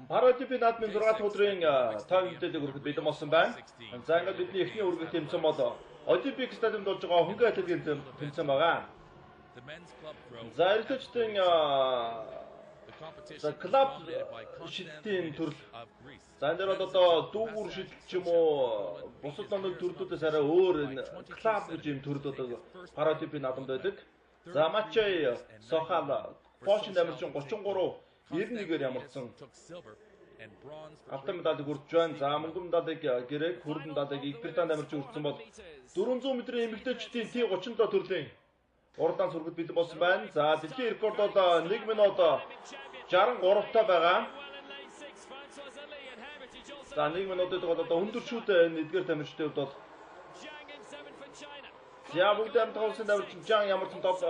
Паралимпийн наадмын 6 өдрийн тав мэдээлэл хүрэхэд бэлэн болсон байна. За ингээд бидний эхний үргэлж тэмцээн бол Олимпик стадионд болж байгаа хөнгөн атлетикийн тэмцээн байгаа. За эрдэмтдийн клуб шилтийн төрөл. За энэ дээр бол одоо дүүгүр шилт ч юм уу бусад номын төрлүүдээс арай өөр энэ клуб гэж юм төрөл одоо паралимпийн наадамд байдаг. За Мачей Сохал Польшийн дамжин 33-91-ээр ямарсан алтан медалийг үрдэж байна. За мөнгөн медалийг Грек, хөрөн медалийг Их Британи дамжин үрдсэн бол 400 м-ийн эмэгтэйчдийн T37 төрлийн уралдаан сүргэд бэлэн болсон байна. За дэлхийн рекорд бол 1 минут 63-таа байгаа. За 1 минутад бол одоо өндөр шүтээ энэ эдгээр тамирчдын хувьд бол за бүгд амт хоосон дамжин Жан ямарсан топ 7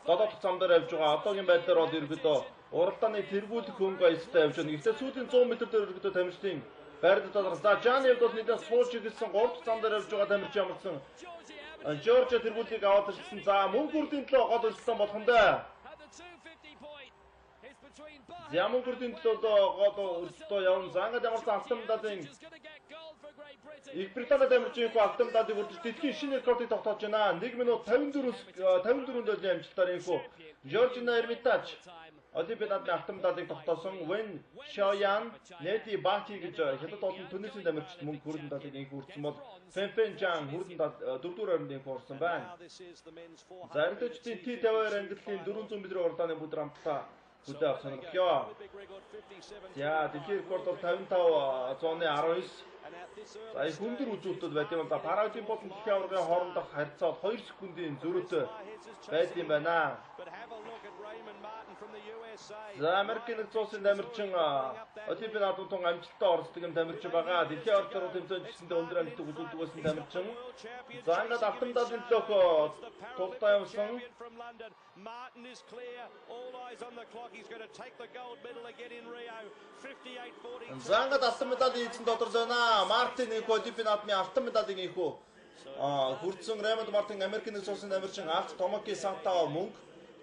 дахь зам дээр явж байгаа. Одоогийн байдлаар бол ерөөдөө уралдааны тэргүүлэх хөнгө аястай явж байна. Гэхдээ сүүлийн 100 м дээр ерөөдөө тамирчдын байрлал доторх. За Жаны хувьд бол нэгэн сууж игэлсэн 3 дахь зам дээр явж байгаа тамирч ямарсан Жоржо тэргүүлгийг аваад ирсэн. За мөнгө үрдийн төлөө гол өрсөлдөөн болохондоо. За мөнгө үрдийн төлөө гол өрсөлдөөн явна. За ингээд ямарсан алтан медалийн Их Британи дамжин алтан медалийг үрдэж дэлхийн шинэ рекордыг тогтоож байна. 1 минут 54-нд амжилтаар инхүү Жоржина Эрмитаж Олимпийн наадмын алтан медалийг тогтоосон. Вен Шоян, Неди Баки гэж хятад олон Тунисийн дамжигчид мөнгө хүрэлэн медалийг инхүү үрдсэн бол Фэнфэн Жан хүрэлэн медаль 4-р оронд инхүү орсон байна. За эрдэмтдийн T52 ангиллын 400 м уралдааны бүгд хамтдаа хүлээн авах сонирхолтой. За дэлхийн рекорд бол 55.19. За их өндөр үзүүлэлтүүд байт юм да. Паралимпийн болон дэлхийн аваргын хоорондох харьцаа 2 секундын зөрүүтэй байт юм байна. За Америкийн нэгдсэн улсын дамирчин Олимпийн наадмын тун амжилттай оролцдог юм дамирчин байгаа. Дэлхийн аваргын тэмцээндээ өндөр амжилтыг үзүүлдэг байсан дамирчин. За ингээд алтан медалийн төлөөх тултаа явсан. За ингээд алтан медалийн эзэн дотор зойна. Мартин их Олимпийн наадмын алтан медалийг инхүү хүртсэн Рэймонд Мартин Америкийн нэгдсэн улсын дамирчин Алт Томоки Сантаа мөнгө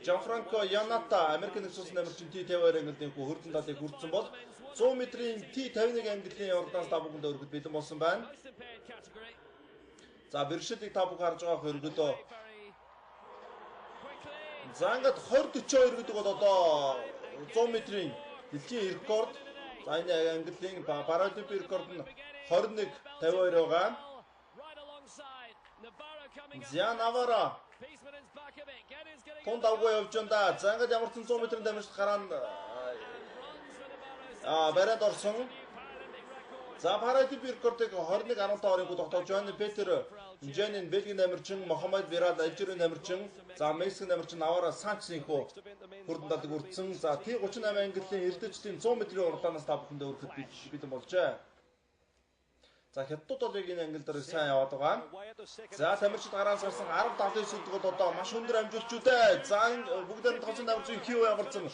Жанфранко Яната Америкийн нэгдсэн улсын дамирчин T52 ангиллын хүртэн медалийг хүртсэн бол 100 м-ийн T51 ангиллын уралдаанаас та бүхэндээ өргөд бэлэн болсон байна. За бэрхшээлийг та бүхэн харж байгаа хөргөдөө. За ингээд 20-42 гэдэг бол одоо 100 м-ийн дэлхийн рекорд. За энэ ангиллын паралимпийн рекорд нь 21:52 байгаа. За Навара тун давгүй явж байна. За ингээд ямар ч 100 м-ийн дамжигч гараанд бариад орсон. За паралимпийн рекордыг 21:15 оройн тогтоож байна. Петер Женин Бельгийн дамирчин, Мохаммед Вирад Алжирийн дамирчин, за Мексикийн дамирчин Навара Санчесийнхөө хүрдэн медалийг үрдсэн. За T38 ангиллын эрдэмтдийн 100 м-ийн уралдаанаас та бүхэндээ өргөхөд бэлэн болжээ. За хятадууд бол яг энэ ангил дээр сайн яваад байгаа. За тамирчид гараас гарсан 10-5 сүлд бол одоо маш өндөр амжилтчүүдээ. За бүгдээр нь тоцсон дамжин Q ямарсан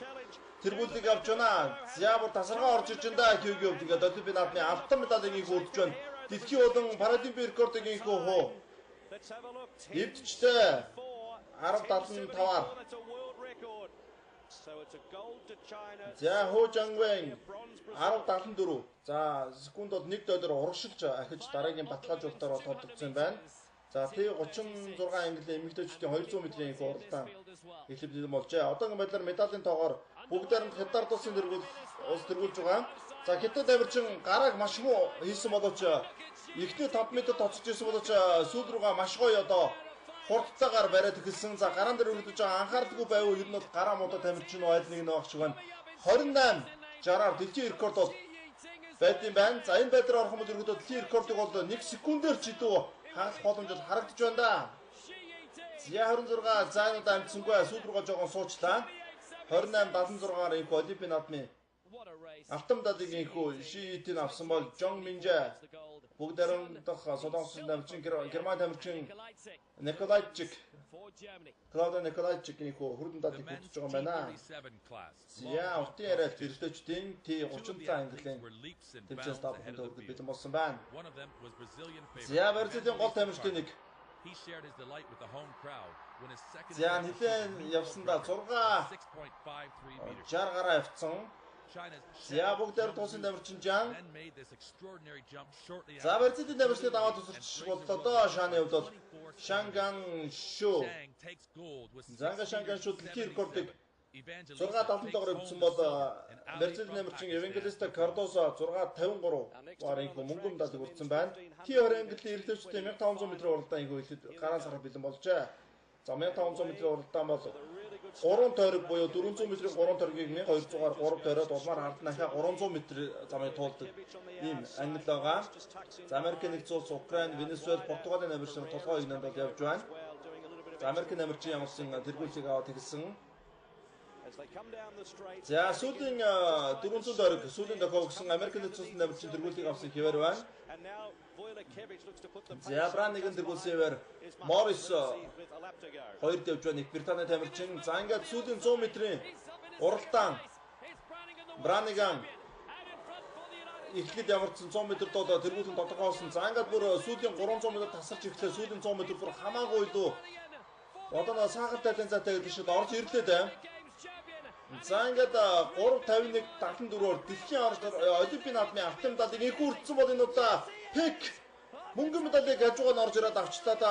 тэргүүлийг авч байна. За бүр тасаргаа орж иж байна да Q-г явж ингээд Олимпийн наадмын алтан медалийг инхүү үрдэж байна. Дэлхийн болон паралимпийн рекордыг инхүү хуу. Эвдчтэй 10.75-аар. За Хо Жангвэн 10.74. За секунд бол 1 дойдор урагшилж ахиж дараагийн баталгаажуулалтаар тодорхойлсон байна. За T36 ангиллын эмэгтэйчдийн 200 м-ийн их уралдаан эхлэх бэлэн болжээ. Одоогийн байдлаар медалийн тоогоор бүгдээр нь хятад улсын улс тэргүүлж байгаа. За хятад дамирчин гарааг маш муу хийсэн боловч эхний 5 м тоцож ирсэн боловч сүүл рүүгээ маш гоё одоо хурдтайгаар бариад эхэлсэн. За гараан дээр өргөдөж байгаа анхаардаггүй байвал ер нь бол гараа муудаа тамирчин байл нэг нэг багч байна. 28:60-аар дэлхийн рекорд бол байт юм байна. За энэ байдлаар орох юм бол өргөдөө дэлхийн рекордыг бол 1 секундээр ч идүү хаалт боломж харагдаж байна да. За 26 заанууд амжсангүй сүүл рүүгээ жоохон суучлаа. 28:76-аар инх Олимпийн наадмын алтан медалийг инхүү шиитийн авсан бол Жон Минжа бүгдээр нь дах Солонгосын дамжин Герман дамжин Николайчик Клаудио Николайчик инхүү хүрдэн медалийг хүртэж байгаа юм байна. За уртын яриад эрдэмтдийн T36 ангиллын тэмцээс та бүхэнд өргөд бэлэн болсон байна. За Бразилийн гол тамирчдын нэг за нэлээд явсандаа 6:60 гараа авцсан. За бүгдээр туусан дамжин Жан. За Мерцедес дамжны даваа тусалж боллоо. Шаны хувьд бол Шанган Шу. Занга Шанган Шу дэлхийн рекордыг 6.70-аар өгсөн бол Мерцедес дамжин Евангелиста Кардосо 6.53 барыг мөнгөн дадаг үрдсэн байна. T20 английн эргэлтчтэй 1500 м уралдаан ингүү хэлээд гараа сараа бэлэн болжээ. За 1500 м уралдаан бол 3 тойрог буюу 400 м-ийн 3 тойргийг 1200-аар 3 тойроод улмаар хард нахаа 300 м замыг туулдаг ийм англи байгаа. За Америк нэгдсэн улс, Украин, Венесуэл, Португалийн намирчин толгой игнэнд бол явж байна. За Америк намирчин ямарсан тэргүүлсийг аваад хэлсэн. За сүүлийн 400 тойрог сүүлийн дохио өгсөн Америк нэгдсэн улсын намирчин тэргүүлсийг авсан хэвээр байна. За Бранигэн тэргүүлсэн хэвээр Морис 2-д явж байна. Их Британий тамирчин. За ингээд сүүлийн 100 м-ийн уралдаан Браниган эхлээд ямарчсан 100 м доо тэргүүлэн тодорхойлсон. За ингээд бүр сүүлийн 300 м тасарч ирэхдээ сүүлийн 100 м бүр хамаагүй илүү одоо сахар тайлан заатай гэдэг шиг орж ирлээ дээ. За ингээд 351 74-оор дэлхийн олимпийн наадмын алтан медалийг их үрдсэн бол энэ удаа Пек мөнгөн медалийг хажуугаар нь орж ирээд авчлаа да.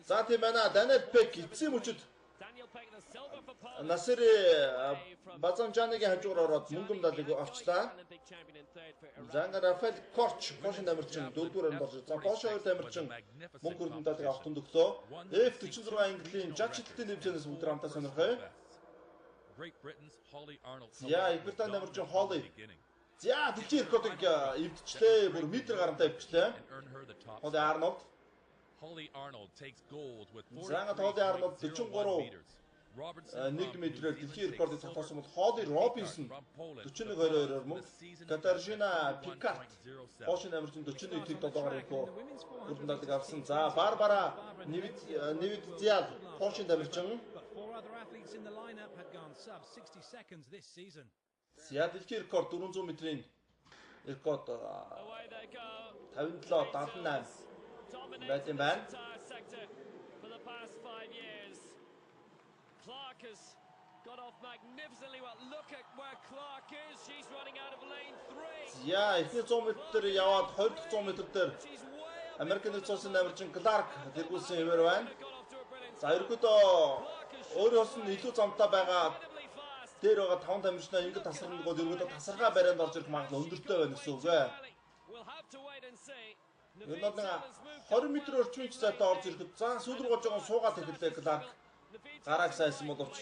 За тийм байна. Даниэл Пек эцсийн мөчөд Насири Базанжаныгийн хажуугаар ороод мөнгөн медалийг авчлаа. За ингээд Рафаэл Корч Польшийн тамирчин 4-р орж. За Польш 2 тамирчин мөнгөн медалийг авах тунд өглөө. F46 английн жагчдын нэвчнээс бүгд хамтаа сонирхъя. За Их Британи тамирчин Холли. За дэлхийн рекордыг эвдчлээ. Бүр метр гарантай эвдчлээ. Холли Арнолд. За ингээд Холли Арнолд 43 1 метрээр дэлхийн рекордыг тогтоосон бол Холли Робинсон 41-22-оор мөнгө, Катаржина Пикат Польшийн тамирчин 41-7-оор мөнгө медалийг авсан. За Барбара Невидзиал Польшийн тамирчин. За дэлхийн рекорд 400 м-ийн рекорд 57-78 байт юм байна. Clark has got off magnificently well. Look at where Clark is. She's running out of lane 3. Я эхний 100 м яваад 2 дахь 100 м дээр Америк нэгдсэн улсын тамирчин Кларк тэргүүлсэн хэвээр байна. За ерөөдөө өөрөөс нь илүү замтай байгаа дээр байгаа 5 тамирчнаа ингэж тасарнаггүй ерөөдөө тасаргаа барианд орж ирэх магадлал өндөртэй байна гэсэн үг ээ. Энэ нэг 20 м орчмын цайтай орж ирэхэд за сүүл рүү гож байгаа суугаад эхэллээ Кларк. Гараг сайсан боловч.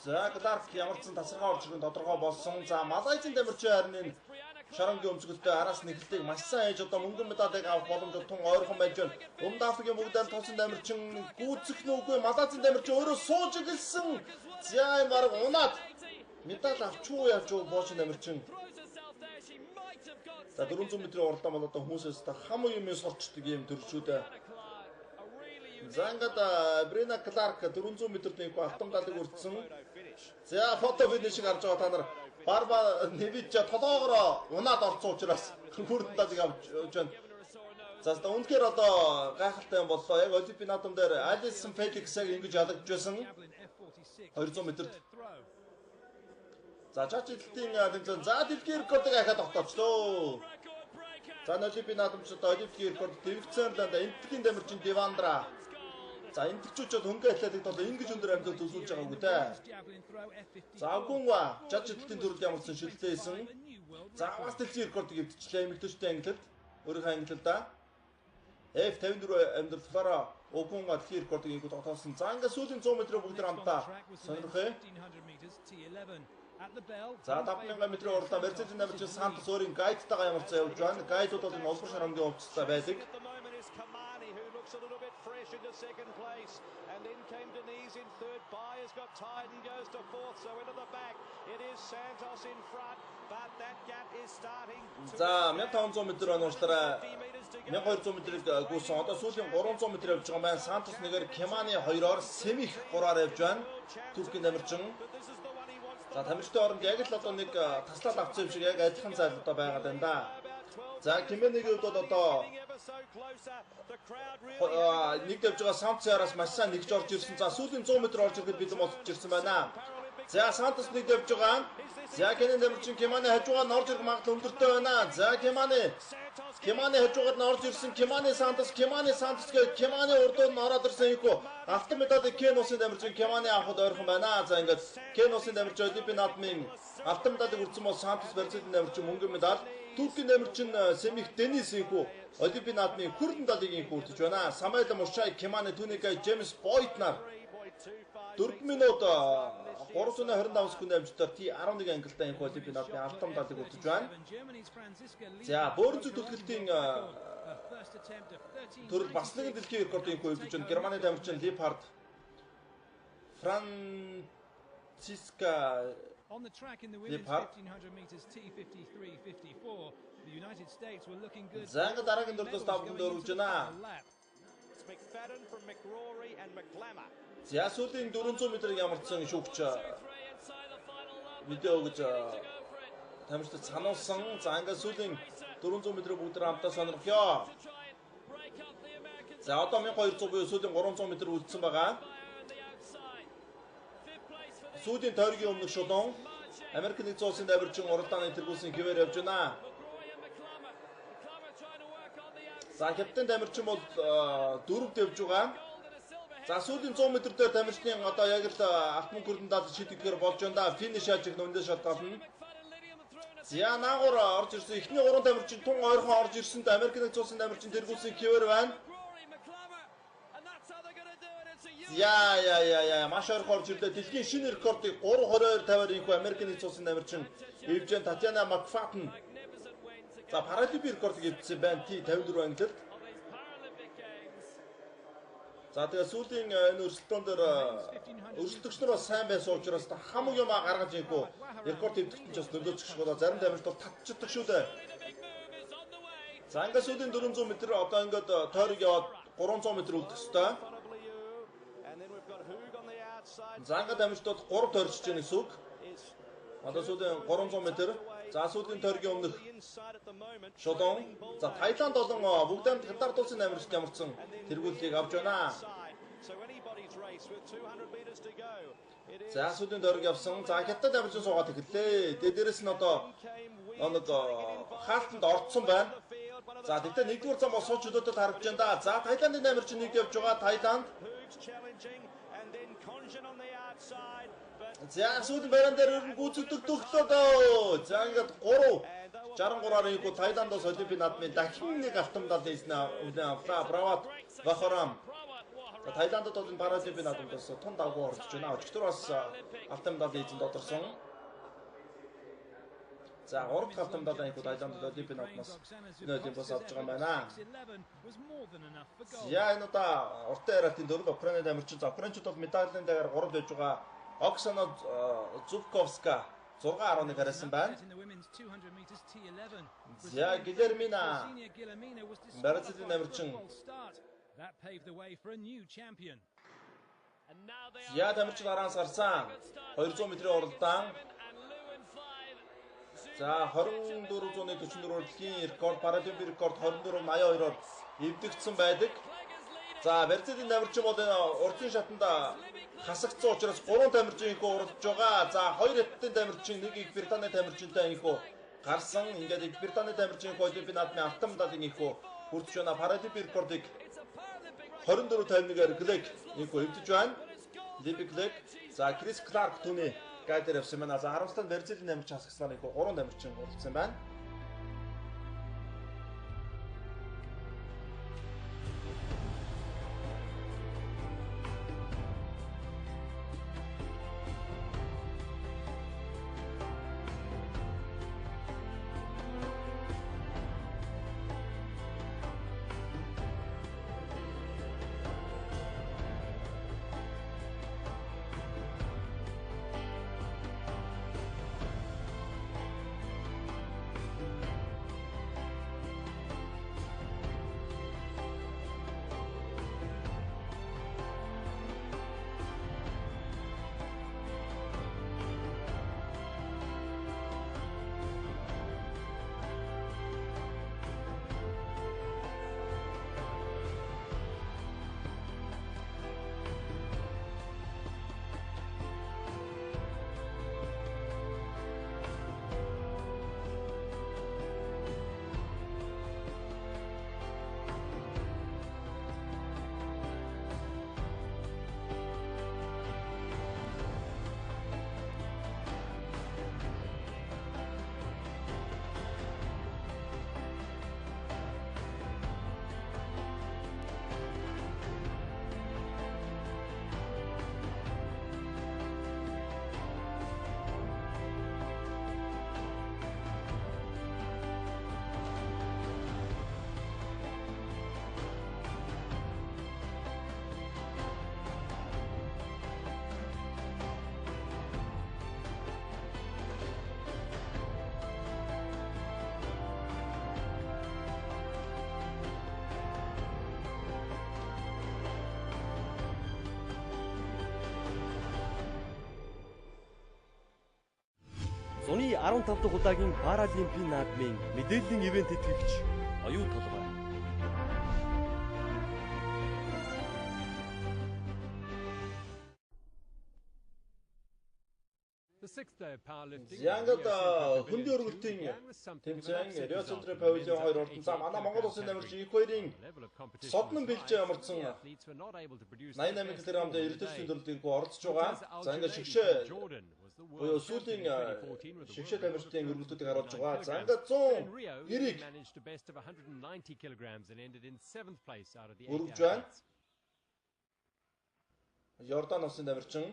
За Кларк ямарчсан тасаргаа орж ирэх нь тодорхой болсон. За Малайзийн тамирчин харин энэ шарангийн өмсгөлтэй араас нэгэлтийг маш сайн хийж одоо мөнгөн медалийг авах боломж тун ойрхон байж байна. Өмнөд Африкийн бүгдээр тоосон тамирчин гүйцэх нүггүй Малайзийн тамирчин өөрөө сууж игэлсэн. За энэ баг унаад медаль авчгүй явж Польшийн тамирчин. За 400 м уралдаан бол одоо хүмүүсээс хам юм сурчдаг юм төршүүд. За ингээд Брина Кларк 400 м-ийн алтан медалийг үрдсэн. За фото финиш гарч байгаа та нар Барба Невидж толоогоор унаад орсон учраас хүрд медалийг авч байна. За үнэхээр одоо гайхалтай юм боллоо. Яг олимпийн наадам дээр Алисон Феликсийг ингэж ялагдж байсан. 200 м-д. За жаачлалтын тэмцээн за дэлхийн рекордыг ахаад тогтоочлоо. За олимпийн наадамчид олимпийн рекорд дэвгцэн ланда энтгийн тамирчин Девандра. За энтгчүүд хөнгө атлетикт бол ингэж өндөр амжилт үзүүлж байгааг үү те. За Агунга жаачлалтын төрөлд ямарсан шилдэлсэн. За бас дэлхийн рекордыг эвдчихлээ эмэгтэйчтэй англид. Өөрийнхөө англидаа F54 амьдралаараа Агунга дэлхийн рекордыг ингэ тогтоосон. За ингээд сүүлийн 100 м бүгд хамтаа сонирхъя. За 5000 м уралдаан Мерцедес намирчин Сантос өөрийн гайдтайгаа ямарчсан явж байна. Гайдууд бол энэ улбар шарангийн хувцастай байдаг. A little bit fresh into second place, and then came Denise in third. Byers got tied and goes to fourth, so into the back it is Santos in front, but that gap is starting. За 1500 м оноочлаараа 1200 м-ийг гүйсэн. Одоо сүүлийн 300 м явж байгаа маань Сантос нэгээр Кемани 2-оор Семих 3-аар явж байна. Туркийн тамирчин. За тамирчдын оронд яг л одоо нэг таслал авсан юм шиг яг адилхан зал одоо байгаад байна да. За Кеманигийн хувьд бол одоо ever so closer. The crowd really нэг дэвж байгаа Сантосяраас маш сайн нэгж орж ирсэн. За сүүлийн 100 м орж ирэхэд бид мосч ирсэн байна. За Сантос нэг дэвж байгаа. За Кенэн Дэмэрчин Киманы хажуугаар нь орж ирэх магадлал өндөртэй байна. За Киманы хажуугаар нь орж ирсэн. Киманы Сантос гэж Киманы урдууд нь ороод ирсэн юм. Автомедад Кен усын Дэмэрчин Киманы авахд ойрхон байна. За ингээд Кен усын Дэмэрчин Олимпийн наадмын автомедад үрдсэн бол Сантос Берцэдийн Дэмэрчин мөнгөн медаль. Туркийн Дэмэрчин Семих Денис инхүү Олимпийн наадмын хүрдэн далыг инхүү үрдэж байна. Самуэль Мушай Киманы Түника Джеймс Бойд нар 4 минут 325 секунд амжилтаар T11 ангилалтай инхүү Олимпийн наадмын алтан далыг үрдэж байна. За бөөрөнцөг түлхэлтийн төрөл бас нэгэн дэлхийн рекордын инхүү үрдэж байна. Германы Дэмэрчин Липхард Франциска On the track in the women's 1500 meters T53.54, the United States were looking good. За ингээд дараагийн дөрөвдөөс тавханд өргөж байна. McFadden from McRory and McClammer. За сүүлийн 400 м-ийг ямарчсан шүүгч видео гэж тамирчид сануулсан. За ингээд сүүлийн 400 м бүгд хамтаа сонирхё. За одоо 1200 буюу сүүлийн 300 м үлдсэн байгаа. Сүүлийн тойргийн өмнөх шулуун Америк нэгдсэн улсын давирчин уралдааны тэргүүлсэн хэвээр явж байна. За хятадын давирчин бол 4 дэвж байгаа. За сүүлийн 100 м дээр тамирчны одоо яг л алтан хүрдэндээ шийдэхээр болж байна. Финиш яаж их нүндээ шатгална. За наагур орж ирсэн эхний 3 тамирчин тун ойрхон орж ирсэнд Америк нэгдсэн улсын давирчин тэргүүлсэн хэвээр байна. Яа маш ойрхон орж ирлээ. Дэлхийн шинэ рекордыг 3:22:50-аар инхүү Америк нэгдсэн улсын давирчин Евжен Татьяна Макфаден. За паралимпийн рекордыг эвдсэн байна. T54 ангилалд. За тэгээ сүүлийн энэ өрсөлдөөн дээр өрсөлдөгч нар бас сайн байсан учраас хамаг юм гаргаж инхүү рекорд эвдэгтэн ч бас нөлөөцөх болоо зарим тамирчид бол татчихдаг шүү дээ. За ингээд сүүлийн 400 м одоо ингээд тойрог яваад 300 м үлдэх ёстой. За ингээд тамирчид 3 тойрчж байгаа гэсэн үг. Одоо сүүлийн 300 м. За сүүлийн тойргийн өмнөх шулуун. За Таиланд болон бүгд амт хятад улсын тамирчид ямарчсан тэргүүлгийг авч байна. За сүүлийн тойрог явсан. За хятад тамирчин суугаад эхэллээ. Дээрээс нь одоо нэг хаалтанд орцсон байна. За тэгтээ нэгдүгээр зам бол сууч өдөөд харагдж байна да. За Таиландын тамирчин нэг явж байгаа. Таиланд. За сүүлийн байран дээр гүйцэтгэх төгтөөд. За ингээд 63-аар инхүү Таиландос Олимпийн наадмын дахин нэг автомедаль эзнэ үлэн авлаа. Брават Вахорам. Таиландд бол энэ паралимпийн наадмаас тун давгүй орж байна. Өчигдөр бас автомедаль эзэн додорсон. За 3 дахь автомедаль инхүү Таиландд Олимпийн наадмаас энэ Олимпиас авч байгаа юм байна. За энэ удаа уртаа яриатын дөрөв Украины тамирчин. За Украинчууд бол медалийн дэгээр 3 байж байгаа. Оксана Зубковска 6.11 харьсан байна. За Гилермина Берцэдийн тамирчин. За тамирчин араас гарсан 200 м-ийн уралдаан. За 2444 дэлхийн рекорд, паралимпийн рекорд 2482-оор эвдэгдсэн байдаг. За Берцэдийн тамирчин бол урдын шатанд хасагдсан учраас 3 тамирчин инхүү уралдаж байгаа. За 2 хятадын тамирчин, 1 Их Британий тамирчинтай инхүү гарсан. Ингээд Их Британий тамирчин Олимпийн наадмын алтан медалийг инхүү хүртэж байна. Паралимпийн рекордыг 24:51-аар Глек инхүү эвдэж байна. Либи Глек. За Крис Кларк түүний гайдер явсан байна. За 10-нд Берцэдийн тамирчин хасагснаар инхүү 3 тамирчин уралдсан байна. Ханы 15 дахь удаагийн Паралимпийн наадмын мэдээллийн ивент тэтгэгч оюу толгой. Янгад хөндийн өргөлтийн тэмцээн Рио Централ Павильон 2 ордон. За манай Монгол улсын намирч их хоёрын соднон бэлжээ ямарсан 88 кг-д эрдэнэсийн төрлөгийг оролцож байгаа. За ингээд шигшээ буюу сүүлийн шигшээ тамирчдын өргөлтүүдийг харуулж байгаа. За ингээд 100 өргөж байна. Йордан улсын тамирчин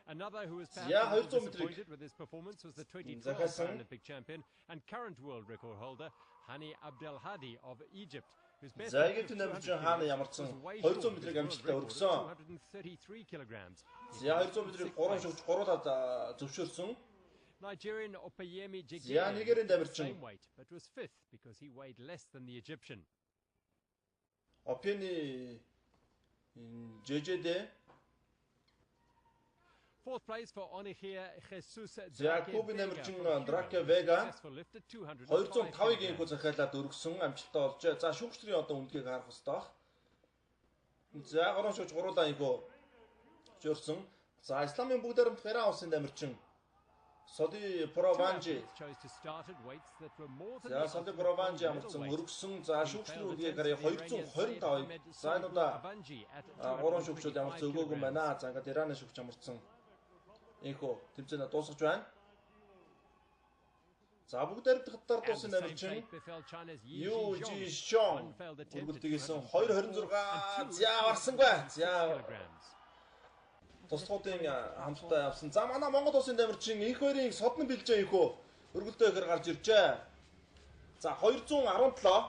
Another who has Yeah, found 200 disappointed with his performance was the 2012 Zakassan. Paralympic champion and current world record holder Hani Abdelhadi of Egypt, whose best За effort Египтийн of намирчин 200 хаана meters ямарсан was way 200 short of метрийг his амжилттай world record of өргөсөн. 233 kilograms. За 200 метрийг 3 шогч 3-аад зөвшөөрсөн. Nigerian Opeyemi Yeah, Jigere Nigerian was the дамирчин. same weight, but was fifth because he weighed less than the Egyptian. Опени ЖЖД Fourth place for Onihia Jesus За Кубын намирчин Драке Вега 205-ыг инхүү захиалаад өргөсөн амжилттай болж. За шүүгчдийн одоо үндгийг харах хэрэгтэй баг. За гурван шүүгч гуруулаа инхүү зөвшөөрсөн. За Исламын бүгд баримт Иран улсын намирчин Соди Прованжи. За Соди Прованжи амарсан өргөсөн. За шүүгчдийн үндгийг харъя 225-ыг. За энэ удаа гурван шүүгчүүд ямарсан өгөөгүй байна. За ингээд Ираны шүүгч амарсан. Инхүү тэмцээнэ дуусгаж байна. За бүгд баримт хаттар дууссан намирчин Ю Жи Шон өргөлтөд хийсэн 226 за барсангүй. За тусгуудын хамттай явсан. За манай Монгол улсын намирчин их хоёрын соднон бэлжээ инхүү өргөлтөө ихэр гарч иржээ. За 217.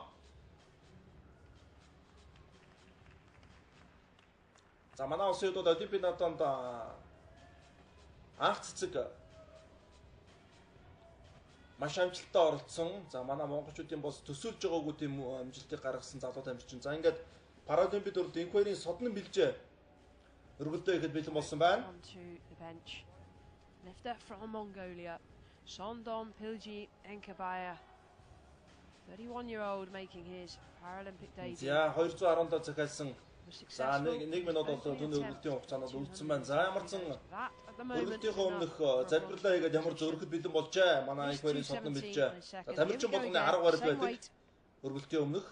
За манай улсын хувьд Олимпийн наадамд анх цэцэг маш амжилттай оролцсон. За манай монголчуудын бос төсөөлж байгаагүй тийм амжилтыг гаргасан залуу тамирчин. За ингээд Паралимпийн төрөлд энх хоёрын соднон бэлжээ өргөлдөө ихэд бэлэн болсон байна. Lifter from Mongolia, Sondon Pilji Enkabaya, 31-year-old making his Paralympic debut. За 217 захиалсан. За 1 минут бол түүний өргөлтийн хугацаанд үлдсэн байна. За ямарсан өргөлтийнхөө өмнөх залбирлаа хийгээд ямар зөрөхөд бэлэн болжээ. Манай их хоёрын соднон бэлжээ. За тамирчин болгоны арга барил байдаг. Өргөлтийн өмнөх.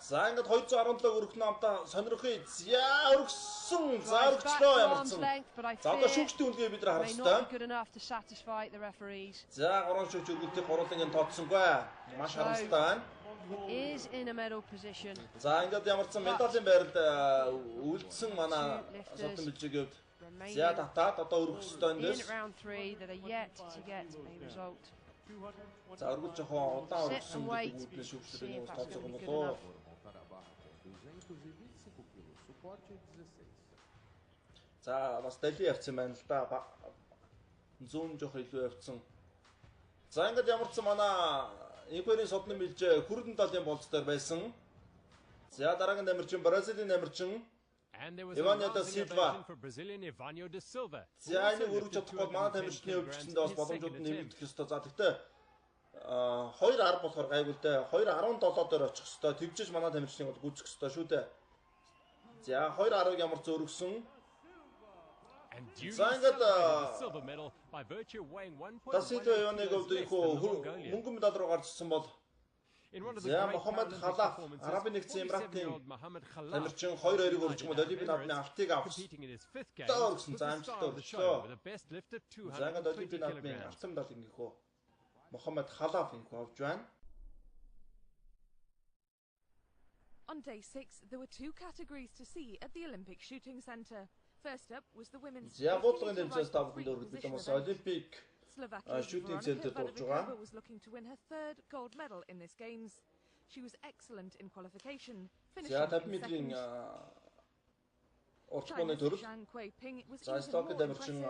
За ингээд 217 өргөх намтаа сонирхъя. За өргөсөн. За өргөчлөө ямарсан. За одоо шүүгчдийн үнгээ бид нар харах хэрэгтэй. За гурван шүүгч өргөлтийг гурлангийн тооцсонгүй. Маш харамсалтай байна. Is in a medal position. За ингээд ямарсан медалийн байранд үлдсэн манай содон бэлжээгийн хувьд. За татаад одоо өргөх ёстой энэ дэс. За өргөж жоохон удаан өргөсөн гэдэг үүднээ шүүгчдийн ус тооцоог нь болоо. За бас дали явцсан байна л да. Зүүн жоох илүү явцсан. За ингээд ямарсан манай Инхүүрийн содны бэлжээ хүрдэн талын болцоор байсан. За дараагийн намирчин Бразилийн намирчин Иваньо да Силва. За энэ өргөж чадахгүй манай тамирчны өвчтөндөө бас боломжууд нэмэгдэх ёстой. За тэгтээ 2.10 болохоор гайгүй л дээ. 2.17 дээр очих ёстой. Тэгжиж манай тамирчныг бол гүйцэх ёстой шүү дээ. За 2.10-ыг ямар ч өргөсөн. За ингээд Тасилва Иваныг өвдөхөө мөнгөн медаль руу гарч ирсэн бол за Мохаммед Халаф Арабын нэгдсэн Эмиратын тамирчин 2-2-ыг өргөж мод Олимпийн наадмын алтыг авсан. Дөрвсөн за амжилттай өргөжлөө. За ингээд Олимпийн наадмын алтан медаль ингэхөө Мохаммед Халаф ингэхөө авч байна. On day 6, there were two categories to see at the Olympic Shooting Centre. First up was the women's. За бодлогын тэмцээс тавханд өргөж бэлэн болсон Олимпик shooting center дурж байгаа. Was looking to win her third gold medal in this games. She was excellent in qualification, finishing За 50 метрийн уртгооны төрөл. За стокд тамирчин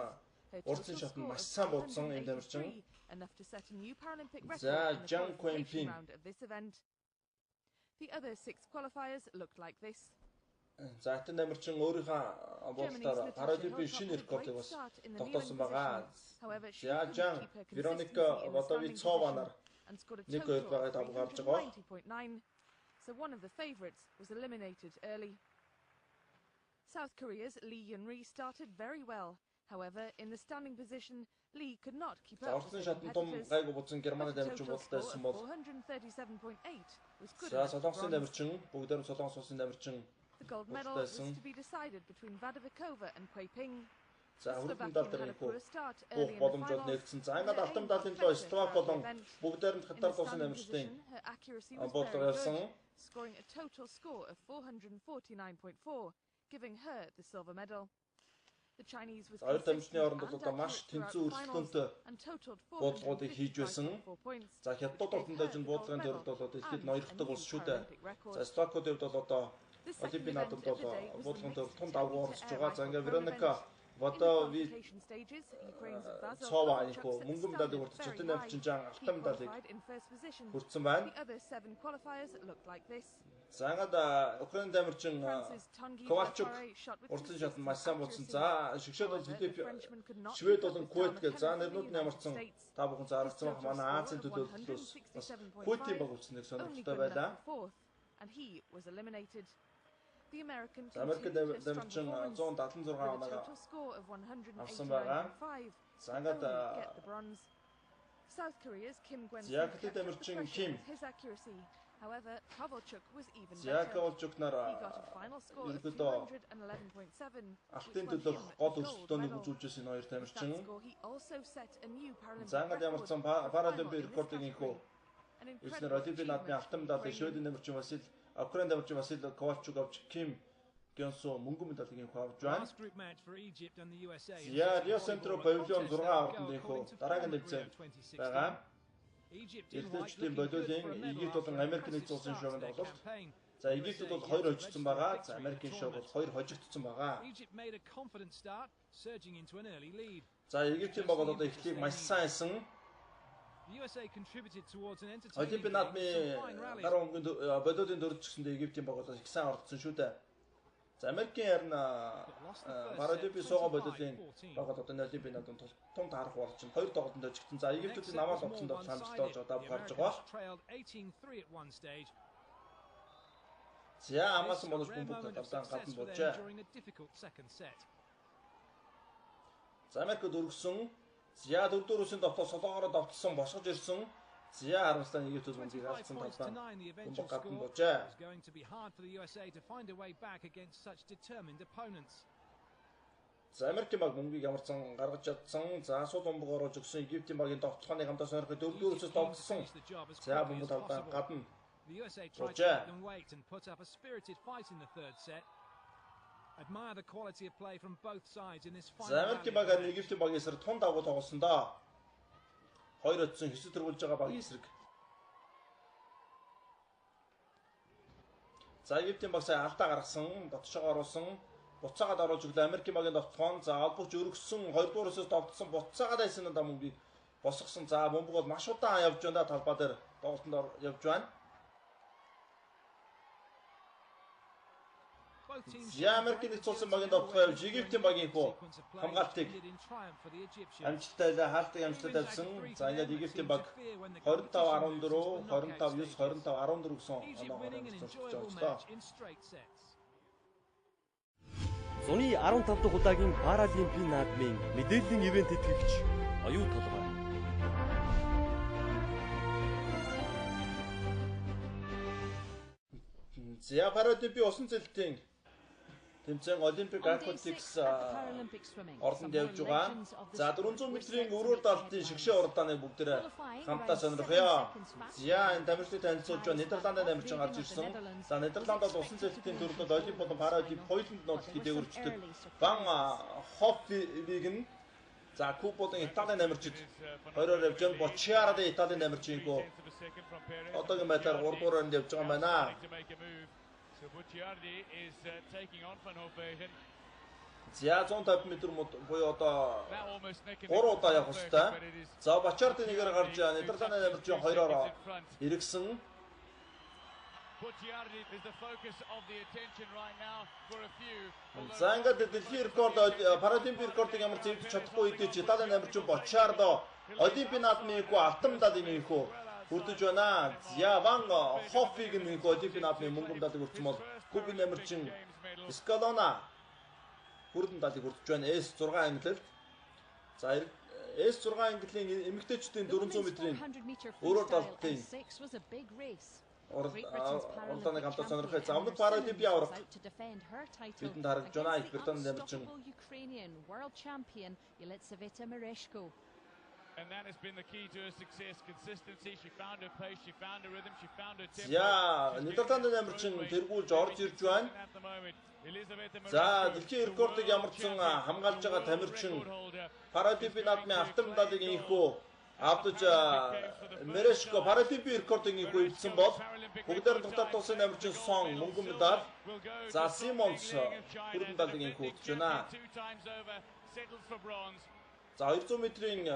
уртсын шатнд маш сайн буудсан энэ тамирчин. За Жан Куэнпин. The other 6 qualifiers looked like this. За Атин амирчин өөрийнхөө бодлоор Паралимпийн шинэ рекордыг бас тогтоосон байгаа. За Жан Вероника Водовицованаар 1-2 байгаад авгарж байгаа. So one of the favourites was eliminated early. South Korea's Lee Yun-ri started very well. However, in the standing position, Lee could not keep up with the competitors. The total score of 437.8 was good enough for bronze. The gold medal was to be decided between Vadavikova and Hui Ping. За хүрдэн дал дээр бүх боломжууд нэгдсэн. За ингээд алтан далын доо Ствак болон бүгдээр нь хатар туусан амирчдын бодлого явсан. Scoring a total score of 449.4, giving her the silver medal. The Chinese was амирчны оронд бол маш тэнцүү өрсөлдөөнтэй бодлогуудыг хийж байсан. За хятад олондоо чинь бодлогын төрөлд бол дэлхийд ноёрхдаг улс шүү дээ. За Ствакод хувьд бол одоо Олимпийн наадамд бол бодлогын төрөлд том давуу оролцож байгаа. За ингээд Вероника Водовицова ихо мөнгөн медалийг хүртэж Атин амирчин Жан алтан медалийг хүртсэн байна. За ингээд Украинд амирчин Ковальчук урдсан шат маш сайн болсон. За шигшээд бол Филипп Швед болон Куйт гэж за нэрнүүд нь ямарсан та бүхэн зарагцсан манай Азийн төлөөллөөс бас Куйтийн баг үлдснээр сонирхолтой байлаа. The American Америкт амирчин 176 оноо авсан байгаа. За ингээд South Korea's Kim Gwen-sik his accuracy. However, Kovalchuk was even better. He got a final score of 211.7. Алтын төлөөх гол өрсөлдөөнийг үзүүлжсэн хоёр тамирчин. He also set a new Paralympic За ингээд ямарсан Паралимпийн рекордыг инхүү. Эснэр Олимпийн наадмын алтан медалийг Шведийн тамирчин Васил Украинд тамирчин Васил Ковальчук авч Ким Гёнсо мөнгөн медалийг инхүү авч байна. Я Рио Центро павильон 6 авалтанд инхүү дараагийн тэмцээн байгаа. Эрдэнэчдийн болиолын Египт болон Америк нэгдсэн улсын шоунд тоглолт. За Египтэд бол 2 хожигдсон байгаа. За Америкийн шоу бол 2 хожигдсон байгаа. За Египтийн баг бол одоо эхлэлийг маш сайн хийсэн. Олимпийн наадмын гаруй өнгөнд болиолын дөрөвч гэсэндээ Египтийн баг бол их сайн оролцсон шүү дээ. За Америкийн харин Паралимпийн суугаа болиолын баг бол одоо Олимпийн наадмын том таарах болж байна. 2 тоглолтод очигдсан. За Египтийн намаал оцсонд хамттай болж одоо гарч байгаа. За амаасан бонус бомбог тавтан гадна болжээ. За Америкт өргөсөн. За 4-4-ийн довтлоо солоогоор довтлсон босгож ирсэн. За харамсалтай Египтэд мөнгөийг алдсан талбай бомбог гадна болжээ. За Америкийн баг мөнгөийг ямарсан гаргаж чадсан. За асуул бомбог оруулж өгсөн Египтийн багийн довтлооны хамтаа сонирхож 4-4-өөс довтлсон. За бомбог талбай гадна. The USA tried to make them wait and put up a spirited fight in the third set. Admire the quality of play from both sides in this final. За Америкийн баг Египтийн багийн эсрэг тун давуу тоглосон доо. Хоёр өдсөн хэсэг төрүүлж байгаа багийн эсрэг. За Египтийн баг сая алдаа гаргасан, дотшоо оруулсан, буцаагаад оруулж өглөө Америкийн багийн довтлон. За албагч өргөссөн 2 дуурайсаас довтлсон буцаагаад айсан надаа мөнгөийг босгосон. За бомбог бол маш удаан явж байна талбай дээр тоглолтод явж байна. Я Америкийн нэгдсэн улсын багийн довтлоо явж Египтийн багийн хөө хамгаалтыг амжилттай хаалтыг амжилттай тавьсан. За ингээд Египтийн баг 25-14, 25-9, 25-14 гэсэн оноогоор амжилттай болжлоо. Зуны 15 дахь удаагийн Паралимпийн наадмын мэдээллийн ивент тэтгэгч оюу толгой. За Паралимпийн усан цэлтийн тэмцээн Олимпик атлетикс ордонд явж байгаа. За 400 метрийн өрөөр даалтын шигшээ уралдааны бүгдээр хамтаа сонирхъё. За энэ тамирчдыг танилцуулж байгаа Нидерландын тамирчин гарч ирсэн. За Нидерланд бол усан цэлтийн төрөлд Олимп болон Паралимпик хоёуланд нуудлыг дээгүүрчдэг. Ван Хофвиген за Куб болон Италийн тамирчид хоёроор явж байгаа. Бочиарадын Италийн тамирчинko одоогийн байдлаар 3 дугаар онд явж байгаа юм байна. So Bucciardi is taking on Van Hoovejen. За 150 м буюу одоо 3 удаа явах хэрэгтэй. За Бочиарди нэгээр гарч Нидерландын тамирчин хоёроор эргэсэн. Buttiardi is the focus of the attention right now for a few. За ингээд дэлхийн рекорд паралимпик рекордыг ямар зэвдэж чадахгүй үедээ чи Италийн амирчин Боччардо Олимпийн наадмынхүү алтан медалийг нэмэхүү хүрдэж байна. За Ван Хоффиг нэмэхүү Олимпийн наадмын мөнгө медалийг хүртсэн бол Кубын амирчин Скалона хүрдэн медалийг хүртэж байна. S6 ангилалд. За S6 ангиллын эмэгтэйчдийн 400 метрийн өөрөөр далдын Ордоныг хамтаа сонирхож замд паралимпик аврах бидэнд харагдж байна. Их Британий амирчин And that has been the key to her success, consistency. She found her pace, she found her rhythm, she found her tempo. За, Нидерландын амирчин тэргүүлж орж ирж байна. За, дэлхийн рекордыг ямарчсан хамгаалж байгаа тамирчин паралимпик наадмын алтан медалийг инхүү авдаж Мерешко паралимпик рекордыг инхүү эвдсэн бол бүгдээр нь дотор тусын амирчин Сон мөнгөн медаль. За, Симонс хүрдэн медалийг инхүү өгч байна. За, 200 метрийн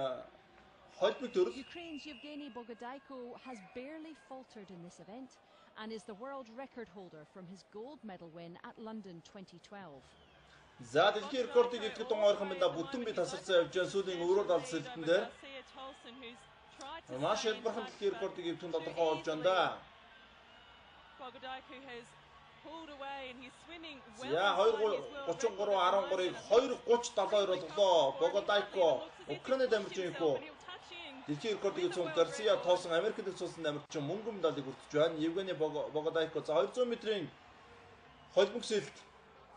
Ukraine's Yevgeny Bogodaiko has barely faltered in this event and is the world record holder from his gold medal win at London 2012. За дэлхийн рекордыг эвдэхэд ойрхон минь бүтэн би тасарсан явж байгаа сүүлийн өрөө далд сэлтэн дээр маш хялбархан дэлхийн рекордыг эвдэх нь тодорхой болж байна да. За 2:33.13-ыг 2:30.72 болголоо. Богодайко Украины амирчин хөө дэлхийн рекордыг эвдсэн Гарсия тоосон Америкт цусан амирчин мөнгөн медалийг хүртэж байна. Евгений Богодайко за 200 метрийн холбогсэлт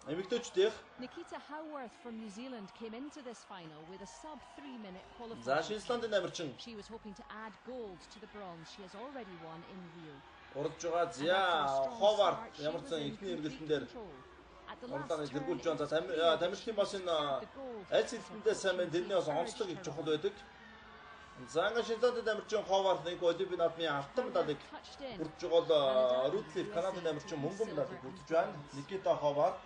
эмэгтэйчдийнх Nikita Howarth from New Zealand came into this final with a sub 3-minute qualifier. За Шинзландын амирчин She was hoping to add gold to the bronze she has already won in Rio. урдж байгаа. За Ховард ямар ч сан ихний эргэлтэн дээр урдааныг тэргүүлж байна. За тамирчдын бас энэ аль сэлтэндээ сайн байна. Тэрний бас онцлог их чухал байдаг. За ингээд Шинзландын амирчин Ховард нэг Олимпийн наадмын алтан медалийг хүртэж байгаа бол Рутлиф Канадын амирчин мөнгөн медалийг хүртэж байна. Никита Ховард.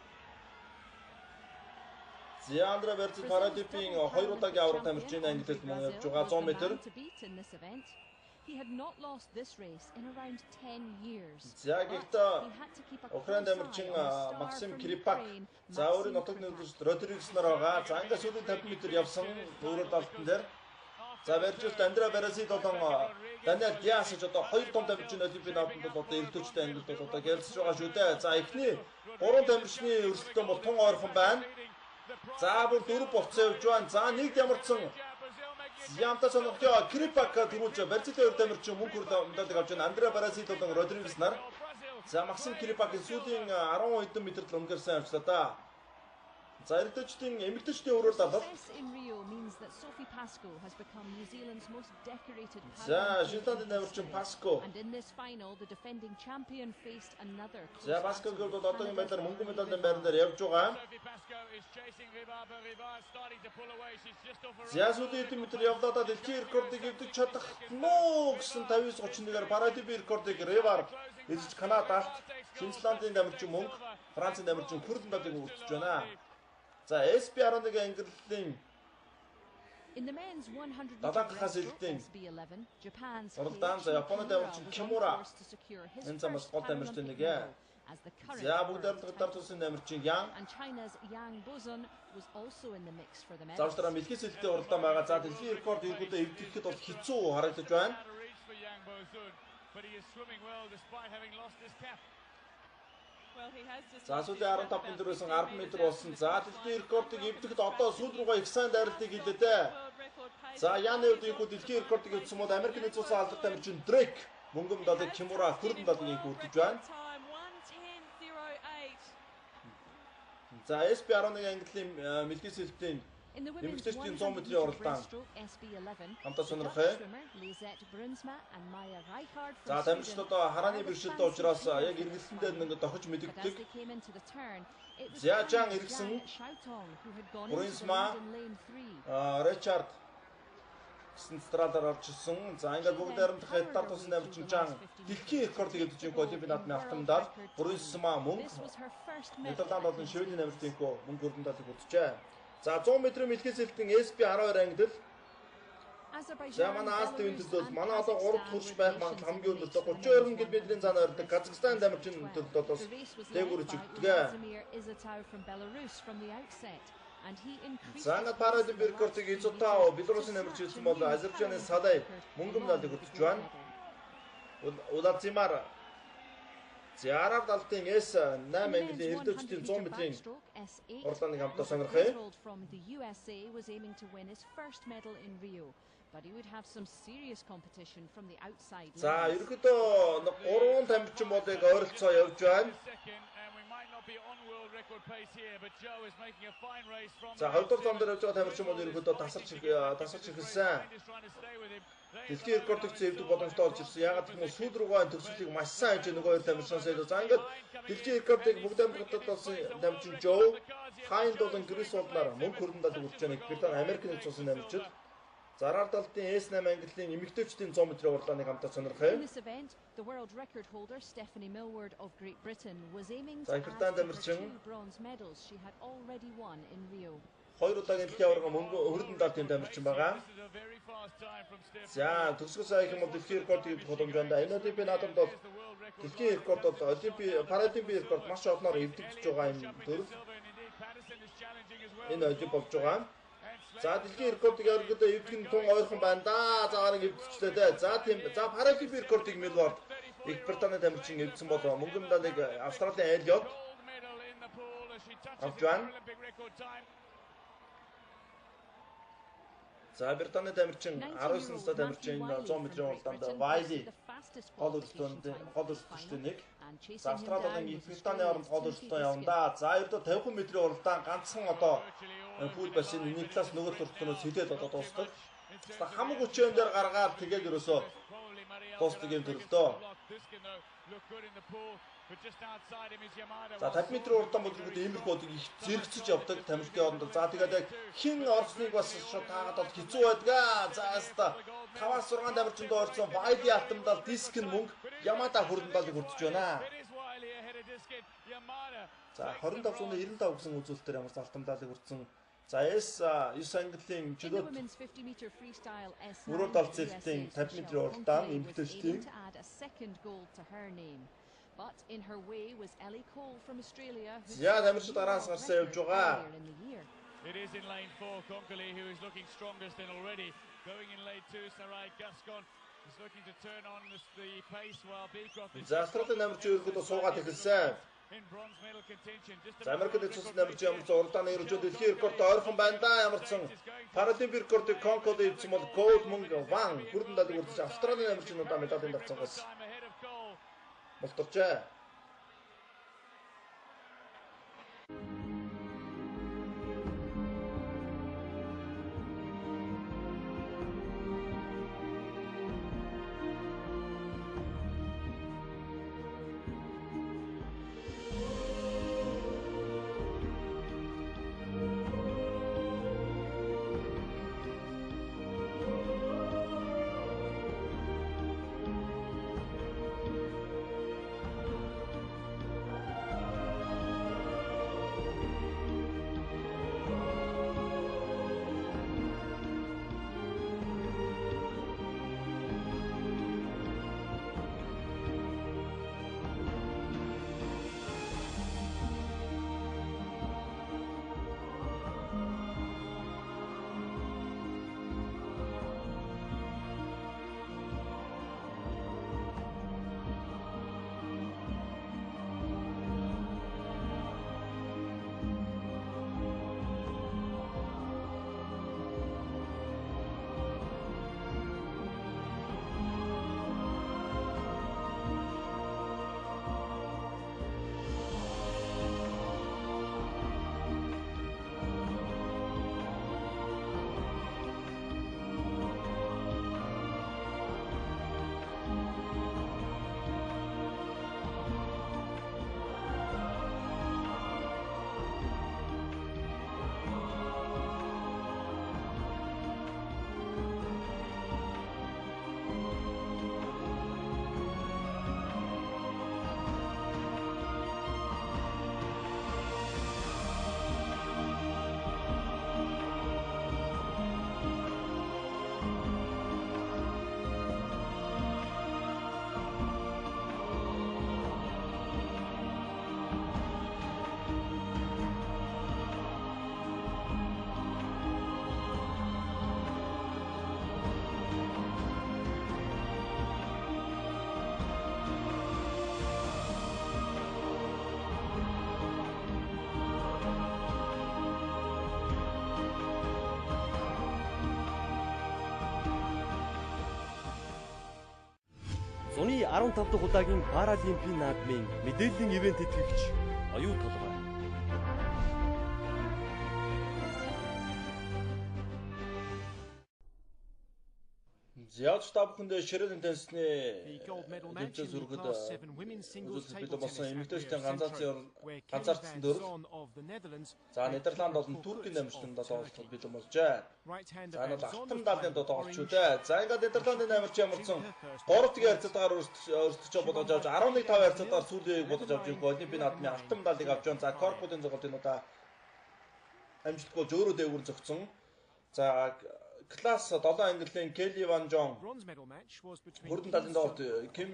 За Андре Берци паралимпийн 2 удаагийн аврагт амирчин ангилалд мөн явж байгаа 100 метр. He had not lost this race in around 10 years. За гэхдээ Украинд амирчин Максим Крипак за өөрийн нутагны Родригес нар байгаа. За ингээд сүүлийн 50 м явсан өөрөөр далдсан дээр. За Бержилт Андре Берци болон Даниэл Диас ч одоо 2 том тамирчин Олимпийн наадманд одоо эрдөөчтэй ангилалд одоо гялсж байгаа шүү дээ. За эхний 3 тамирчны өрсөлдөөн бол тун ойрхон байна. За бүр 4 болцсон явж байна. За нэг ямарчсан Ямта соногтё Крипак тэрүүлж Берцитэй өөр тамирчин мөнгө медалийг авч байна. Андре Берци болон Родригес нар. За Максим Крипакийн сүүлийн 10 хэдэн метрт өнгөрсөн явчлаа да. За эрдэмтдийн эмэгтэйчдийн өрөөр далд. За Шинзландын амирчин Паско. За Паског бол одоогийн байдлаар мөнгөн медалийн байран дээр явж байгаа. За сүүлийн хэдэн метр явлаа дэлхийн рекордыг эвдэж чадах муу гэсэн 59:31-аар паралимпик рекордыг Ревар эзэж Канадад Шинзландын амирчин мөнгө Францын амирчин Хүрдэн медалийг хүртэж байна. За SP11 ангиллын In the men's 100 SB11, Japan's Японы амирчин Кимура энэ замаас гол амирчин нэг ээ. За бүгдээр талаар тусын амирчин Ян and China's Yang Bozon was also in the mix for the medal. За устдаа мэлхээс хэлтэй уралдаан байгаа. За дэлхийн рекорд иргүүдээ эвдэхэд бол хэцүү харагдаж байна. За сүүлийн 15 м байсан 10 м болсон. За дэлхийн рекордыг эвдэхэд одоо сүүл рүүгээ их сайн дайралтыг хийлээ дээ. За Яны үеийн дэлхийн рекордыг эвдсэн бол Америкийн нэгдсэн алдарт амирчин Дрейк мөнгөн медалийг Кимура Хүрдэн медалийг хүртэж байна. За SP11 ангиллын мэлхээс хэлтийн эмэгтэйчдийн 100 м-ийн уралдаан хамтаа сонирхъя. За тамирчид одоо харааны бэрхшээлтэй учраас яг эргэлтэндээ нэг дохиж мэдэгддэг. Зяжан иргсэн Брунсма Ричард Стралаар орж ирсэн. За ингээд бүгд харамт хайтар тусан амирчин Жан дэлхийн рекордыг эвдэж Олимпийн наадмын алтан медаль Брунсма мөнгө Нидерланд болон Шведийн амирчинхөө мөнгө хүрдэн медалийг хүртжээ. За 100 м мэлхээс хэлтэн SP12 ангидэл За манай Аз ТV-ийн төлөө манай одоо 3 дахь хурш байх магадлал хамгийн өнөртэй 32 км-ийн цаанаар өртөг Казахстан дамжин төлөлд одоо дээгүүр чигдгээ. За ингээд Паралимпик рекордыг Изотао Белорусын дамжиж хэлсэн бол Азербайджаны Салай мөнгө медалийг өртөж байна. Улацимар Арав далдын S 8 английн эрдэмтдийн 100 метрийн орлооны хамтаа сонирхъя. But he would have some serious competition from the outside. За ерөөдөө 3 тамирчин болыг ойролцоо явж байна. За хоёрдугаар зам дээр явж байгаа тамирчин бол ерөөдөө тасарч ирсэн. Дэлхийн рекордыг зэвдэх боломжтой болж ирсэн. Ягаад гэвэл сүүл рүүгээ төгсөлтийг маш сайн хийж нөгөө хоёр тамирчнаас илүү. За ингээд дэлхийн рекордыг бүгд амжилттай болсон тамирчин Жоо Хайнд болон Грис Олнаар мөнгө хөрөндөлд хүрч байна. Британи Америкийн цусан тамирчид. Зараар далдын S8 английн эмэгтэйчдийн 100 метрийн орлооны хамтаа сонирхъя. In this event, the world record holder Stephanie Millward of Great Britain was aiming to Британи тамирчин bronze medals she had already won in Rio. Хоёр удаагийн дэлхийн аварга мөнгө хөрөндөн далдын тамирчин байгаа. За төгсгөл сая их юм бол дэлхийн рекордыг боломж байна. Энэ Олимпийн наадамд бол дэлхийн рекорд бол Паралимпик рекорд маш олноор эвдэгдэж байгаа юм төрөл. Энэ олимп болж байгаа. За дэлхийн рекордыг ерөөдөө эвдэх нь тун ойрхон байна да. Заагаар эвдчихлээ дээ. За тийм. За Паралимпик рекордыг Милвард Их Британий тамирчин эвдсэн бол мөнгө медалийг Австралийн Эллиот авч байна. За Британий тамирчин 19 настай тамирчин 100 метрийн уралдаанд Вайли гол өрсөлдөлтөнд нэг. За Австралийн Их Британий оронд гол өрсөлдөөн явна да. За ердөө 50 метрийн уралдаан ганцхан одоо пул бассейн нэг талаас нөгөө төрөлтнөөс хилээд одоо дуустдаг. Хамаг хүчээр дээр гаргаад тэгээд ерөөсөө дуустдаг юм төрөлдөө. За 50 метрийн уралдаан бол ерөөдөө иймэрхүү бодыг их зэрэгцэж явдаг тамирчдын оронд. За тэгээд яг хин орсныг бас шууд таагаад бол хэцүү байдгаа. За хаста 5-6 тамирчинд орсон Вайди автомдал диск нь мөнгө Ямада хөрөндөлийг хүртэж байна. За 25.95 гэсэн үзүүлэлтээр ямар автомдалыг хүртсэн. За S9 английн чөлөөт мөрөд алцэлтийн 50 метрийн уралдаан эмэгтэйчдийн But in her way was Ellie Cole from Australia. Ja, тамирчид араас гарсан явж байгаа. It is in lane 4 Concoli who is looking strongest in already. Going in lane 2 Sarai Gascon is looking to turn on the pace while Beecroft is Австралийн тамирчин өргөдөө суугаад эхэлсэн. in bronze medal contention. Just Америкт цус тамирчин ямар ч уралдааны ерөнхий дэлхийн рекорд ойрхон байна да ямарсан. Паралимпик рекордыг Конколд эвдсэн бол голд мөнгө ван хүрдэн далыг үрдэж Австралийн тамирчнуудаа медалийн давцангаас болторчээ. 15 дахь удаагийн Паралимпийн наадмын мэдээллийн ивент тэтгэгч оюу толгой. Зяж та бүхэндээ ширэл теннисний тэмцээн зүрхэд үзүүлэлт болсон эмэгтэйчдийн ганцаардсан дөрөв. За Нидерланд болон Туркийн намжтанд тоглолтод бэлэн болжээ. За нэг алтан даалын тоглолт шүү дээ. За ингээд Нидерландын намжч ямарсан 3-1 харьцаатаар өрсөлдөж бодож авч 11-5 харьцаатаар сүүлийн бодож авч ирэх Олимпийн наадмын алтан даалыг авч байгаа. За корпуудын тоглолтын удаа амжилтгүй өөрөө дээгүүр зогцсон. За класс 7 ангиллын Келли Ван Жон хүрдэн талын тоглолт Ким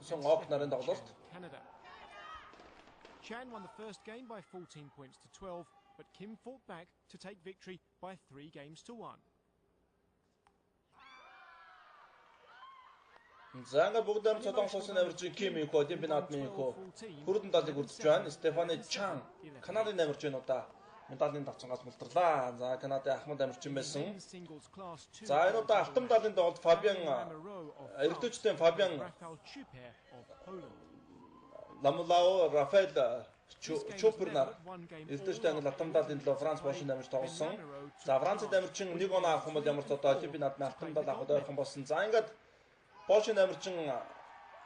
Сон Ок нарын тоглолт. Chan won the first game by 14 points to 12, but Kim fought back to take victory by 3 games to 1. Занга бүгдээр цодонхосын намирчин Ким их Олимпийн наадмын их хүрдэн талыг үрдэж байна. Стефани Чан Канадын намирчин удаа медалийн давцангаас мултарлаа. За Канадын ахмад амирчин байсан. За энэ удаа алтан медалийн тоглолт Фабиан эрдэмтдийн Фабиан Ламлао Рафаэл Чупернар эрдэмтдийн англи алтан медалийн төлөө Франц Бошин амирч тоглосон. За Францад амирчин нэг оноо авах юм бол ямар ч одоо Олимпийн наадмын алтан медаль авах ойрхон болсон. За ингээд Бошин амирчин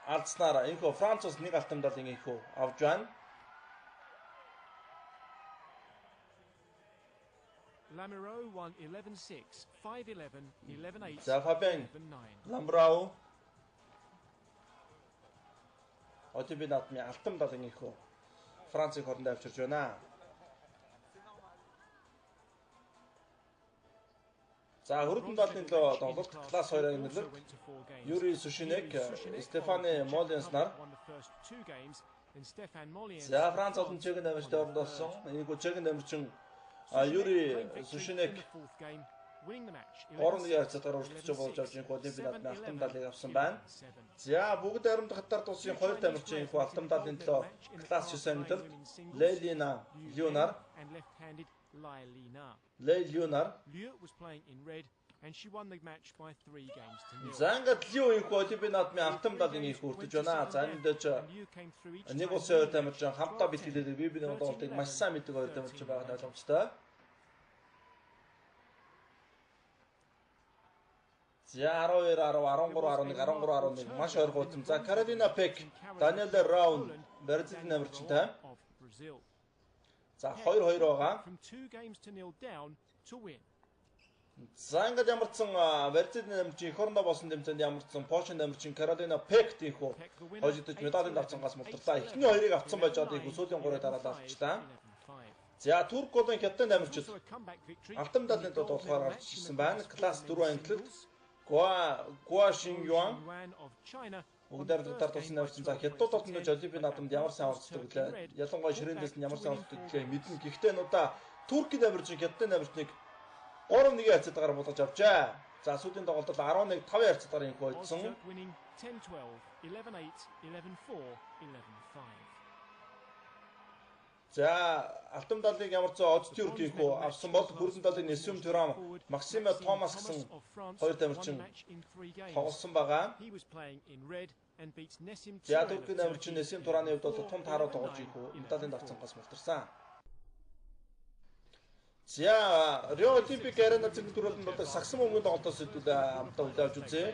алдснараа энэхүү Францаас нэг алтан медалийн энэхүү авч байна. Lamiro won 11-6, 5-11, 11-8. За Фабиан Ламбрау Олимпийн наадмын алтан медалийн энэхүү Францыг хоорондоо авчирч байна. За хүрдэн талын лөө тоглолт класс 2-ын нөлөө Юрий Сушинек, Стефани Молинс нар. За Франц олон чегийн намжтай оролцсон. Энийг чегийн намжчин Юрий Сушинек 3-1 харьцаатаар өрсөлдөж болж авч ирэх Олимпийн наадмын алтан медалийг авсан байна. За бүгд аримд хатар тусын хоёр тамирчин их алтан медалийн төлөө класс 9 ангилалд Лейлина Леонар was playing in red and she won the match by 3 games to 0. За ингээд Лио их Олимпийн наадмын алтан медалийн их хүртэж байна. За энэ дэч нэг улсын хоёр тамирчин хамтаа бэлтгэлээд бибиний тоглолтыг маш сайн мэддэг хоёр тамирчин байгаа нь ойлгомжтой. За 12 10 13 11 13 11 маш ойр хуудсан. За Каролина Пек, Даниэл Раун Бразилийн намирчтай. За 2-2 байгаа. За ингээд ямарсан Бразилийн намирчин Хоронда болсон тэмцээнд ямарсан Польшийн намирчин Каролина Пек тийхүү хожигдож медалийн давцангаас мултарлаа. Эхний хоёрыг авсан байж одоо их сүүлийн 3-ыг дараад авчлаа. За Турк болон Хятад намирчид алтан медалийн тоглохоор гарч ирсэн байна. Класс 4 ангилалд Гуа Шинюан бүгдээр дотор тусын навчин за Хятад толгойд Олимпийн наадманд ямар сайн оролцдог вэ? Ялангуяа ширээндээс нь ямар сайн оролцдог вэ мэднэ. Гэхдээ энэ удаа Туркийн намирчин Хятадын намирчныг 3-1 харьцаатаар болгож авчаа. За сүүлийн тоглолтод 11-5 харьцаатаар инх болсон. 10-12, 11-8, 11-4, 11-5. За алтан медалийг ямар ч од Тюрк инхүү авсан бол хүрдэн талын Нэсүм Түрам, Максиме Томас гэсэн хоёр тамирчин тоглосон байгаа. За Туркийн тамирчин Нэсүм Тураны хувьд бол том тааруу тоглож инхүү медалийн давцангаас мултарсан. За Рио Олимпик арена зэрэг төрөлд бол сагсан мөнгөнд тоглолтоос хэдүүлээ хамтдаа үлээж үзье.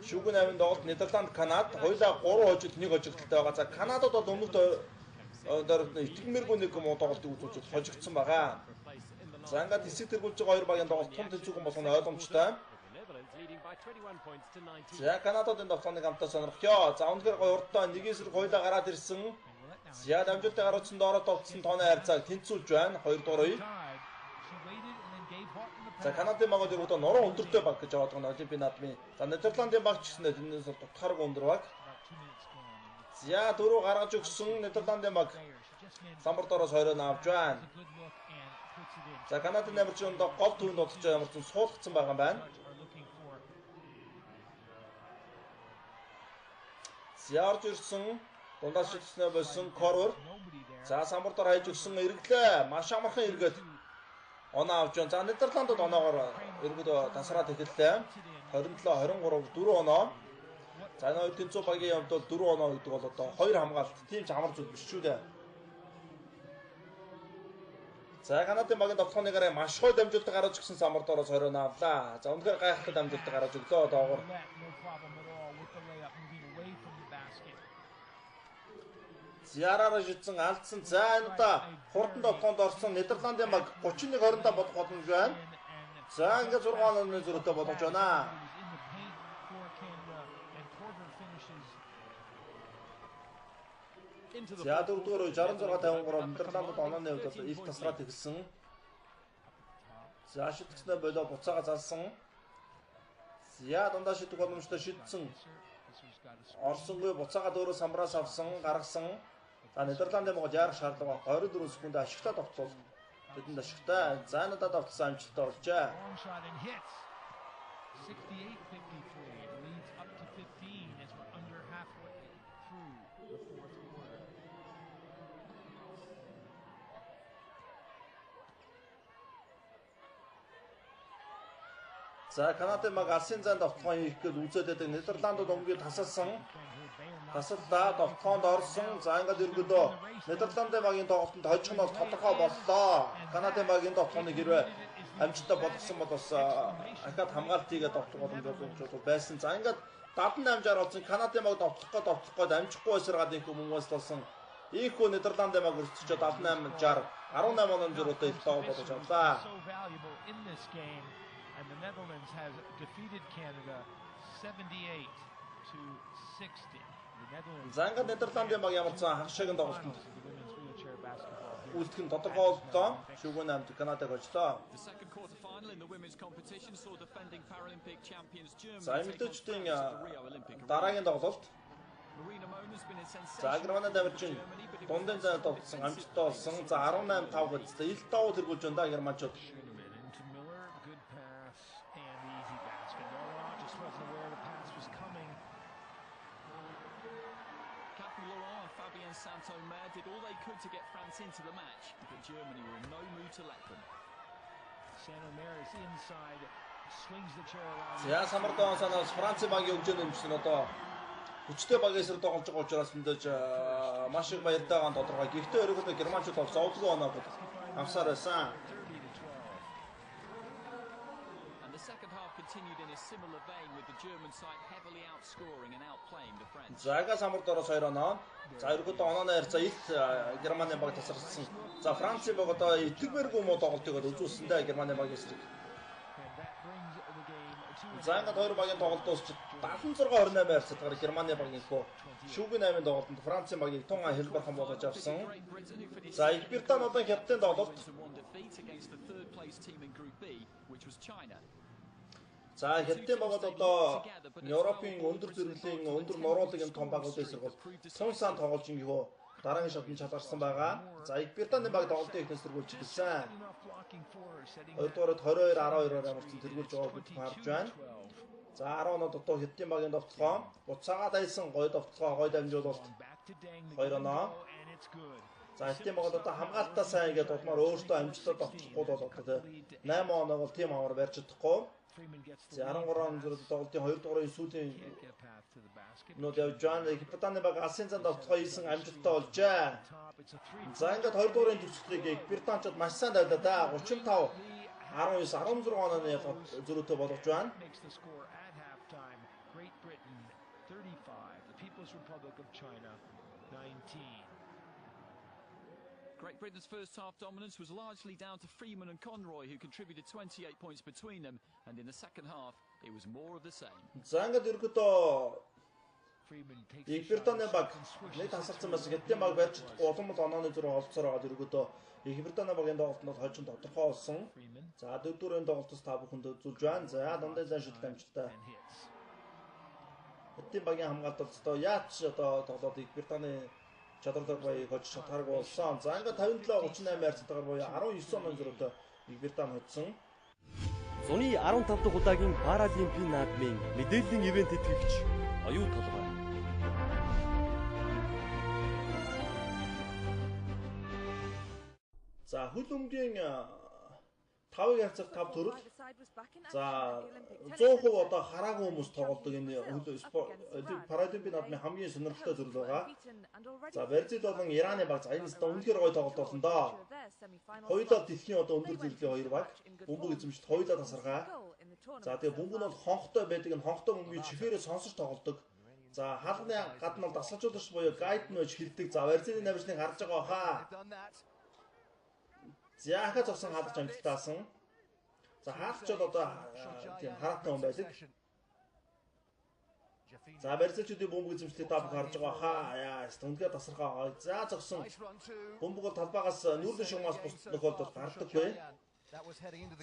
Шүүгэн 8-нд тоглолт Нидерланд, Канада хоёулаа 3 хожид 1 хожигдолтой байгаа. За Канадад бол өмнөд дөрөвд итгэмээргүй нэг юм тоглолтыг үзүүлж хожигдсон байгаа. За ингээд хэсэг тэргүүлж байгаа хоёр багийн тоглолт том тэнцвэрхэн болгоно ойлгомжтой. За Канадад энэ тоглоомыг хамтдаа сонирхё. За үнэхээр гоё урдтаа нэг эсрэг хоёулаа гараад ирсэн. За дамжуултаа гаруудсан доороо товцсон тооны харьцааг тэнцвүүлж байна. 2 дугаар үе. За Канадын баг бол одоо норон өндөртэй баг гэж аваад байгаа Олимпийн наадмын. За Нидерландын баг ч гэснээр тэрнээс дутхааргүй өндөр баг. За дөрөв гаргаж өгсөн Нидерландын баг самбар доороос хоёроо авч байна. За Канадын намирчин гол төвөнд болж ямар ч суулгацсан байгаа юм байна. Зярж ирсэн дундаас шилжснээ болсон Корвер. За самбар доор хайж өгсөн эргэлээ. Маш амархан эргээд оноо авч байна. За Нидерландд оноогоор эргүүд тасраад эхэллээ. 27 23 4 оноо. За энэ хоёр тэнцүү багийн явд бол 4 оноо гэдэг бол одоо 2 хамгаалт. Тийм ч амар зүйл биш шүү дээ. За Канадын багийн тоглохныгаараа маш гоё дамжуулалт гаргаж өгсөн Самардороос 20 оноо авлаа. За үнэхээр гайхалтай дамжуулалт гаргаж өглөө доогоор. Зяраараа шидсэн алдсан. За энэ удаа хурдан тоглоонд орсон Нидерландын баг 31-25 болох боломж байна. За ингээд 6 онооны зөрүүтэй болгож байна. За 4-р 66-53 Нидерландд онооны хувьд бол их тасраад ирсэн. За шидэгснээ болоо буцаага залсан. За дундаа шидэх боломжтой шидсэн. Орсонгүй буцаагаад өөрөө самраас авсан, гаргасан. За Нидерландын могод яарах шаардлага 24 секунд ашигтай тоглол. Тэдэнд ашигтай. За надад тоглосон амжилттай болжээ. За Канадын баг алсын зайд тоглоом хийх гэж үзээд байдаг. Нидерландд өнгөд тасалсан. Тасалдаа тоглоонд орсон. За ингээд ерөөдөө Нидерландын багийн тоглолтод хожих нь бол тодорхой боллоо. Канадын багийн тоглооны хэрвээ амжилттай болгосон бол бас ахаад хамгаалт хийгээд тоглох боломжууд байсан. За ингээд 78-60 болсон Канадын баг тоглох гээд амжихгүй байсаргаад их хүмүүс болсон. Ийхүү Нидерландын баг өрсөж 78-60 18 оноо зөрүүтэй их тоглож авлаа. And the Netherlands has defeated Canada 78-60. The Netherlands. За ингээд Нидерландын баг ямар ч хагшаагийн тоглолтод үлдэх нь тодорхой боллоо. Шүүгэн амт Канадаг очлоо. За мэдээчдийн дараагийн тоглолт. За Германд авирчин дундын зайд тоглосон амжилттай болсон. За 18-5 гэжтэй ил давуу тэргүүлж байна да германчууд. Saint-Omer did all they could to get France into the match, but Germany were in no mood to let them. Saint-Omer is inside, swings the chair around. За Самардон санаас Францын багийн хөгжөөнд нэмсэн одоо хүчтэй багийн эсрэг тоглож байгаа учраас мэдээж маш их баяртай байгаа тодорхой. Гэхдээ өөрөөр германчууд бол зовлон оноо авсаар байсан. Continued in a similar vein with the German side heavily outscoring and outplaying the French. Зага Самардороос 2 оноо. За ерөөдөө онооны харьцаа илт Германы баг тасарсан. За Францын баг одоо итгэвэргүй муу тоглолтыг үзүүлсэндээ Германы баг эсрэг. За ингээд хоёр багийн тоглолт дуусч 76-28 харьцаагаар Германы баг инхүү шүүгийн 8-ын тоглолтод Францын багийг тун хэлбэрхэн болгож авсан. За Их Британийн хятадын тоглолт. За хятадын багууд одоо Европын өндөр зэрэглэлийн өндөр нуруулын том багуудын эсрэг бол тун сан тоглож ингэхөө дараагийн шатнд чалгарсан байгаа. За Их Британийн баг тоглолтын ихнээс тэргүүлж гэлсэн. Хоёрдугаарт 22-12-оор амарсан тэргүүлж байгааг бид харж байна. За 10 оноо дотоо хятадын багийн довтлогоо буцаагаад дайсан гоё довтлогоо гоё дамжуулалт 2 оноо. За хятадын багууд одоо хамгаалтаа сайн гэдэг бодмоор өөртөө амжилттай довтлохгүй бол одоо 8 оноо бол тийм амар барьж чадахгүй. За 13 он зэрэг тоглолтын 2 дугаарын сүүлийн нүүд явж байна. Их Британий баг алсын занд довтлогоо хийсэн амжилттай болжээ. За ингээд 2 дугаарын төгсгөлийг Их Британчууд маш сайн давлаа да. 35 19 16 онооны зөрүүтэй болгож байна. Great Britain 35, the People's Republic of China 19. Great Britain's first half dominance was largely down to Freeman and Conroy, who contributed 28 points between them, and in the second half it was more of the same. За ингээд ерөөдөө Их Британий баг нэг тасалсан бас хятадын баг барьж улам онооны зөрүү олцоор байгаа ерөөдөө Их Британий багийн тоглолтод хожим тодорхой болсон. За 4 дуурын тоглолтоос та бүхэнд үзүүлж байна. За дундын зан шилдэг амжилттай. Хятадын багийн хамгаалалт одоо яач одоо тоглоод Их Британий чадвартай боёг хож чадхааргүй болсон. За ингээд 57-38 харьцаатайгаар боёо 19 оноо зөрүүтэй Их Британи хоцсон. Зуны 15 дахь удаагийн Паралимпийн наадмын мэдээллийн ивент тэтгэгч оюу толгой. За хөл өмгийн 5-ыг харьцах 5 төрөл. За 100% одоо хараагүй хүмүүс тоглодог энэ Паралимпийн наадмын хамгийн сонирхолтой төрөл байгаа. За Бразил болон Ираны баг за энэ үнэхээр гоё тоглолт болно доо. Хоёулаа дэлхийн одоо өндөр зэрэглэлийн хоёр баг. Бөмбөг эзэмшилт хоёулаа тасархаа. За тэгээ бөмбөг нь бол хонхтой байдаг. Энэ хонхтой бөмбөгийг чихээрээ сонсож тоглодог. За хаалганы гадна бол дасгалжуулагч буюу гайд нь байж хилдэг. За Бразилийн намжныг харж байгаа хаа. За ахаа зогсон хаалгач амжилтаасан. За хаалгач бол одоо тийм хараатай хүн байдаг. За Бразилчуудын бөмбөг эзэмшлийг та бүхэн харж байгаа хаа. Яа, үнэхээр тасархаа байгаа. За зогсон. Бөмбөг бол талбайгаас нүүрлийн шугамаас бус тохиолдолд гардаггүй.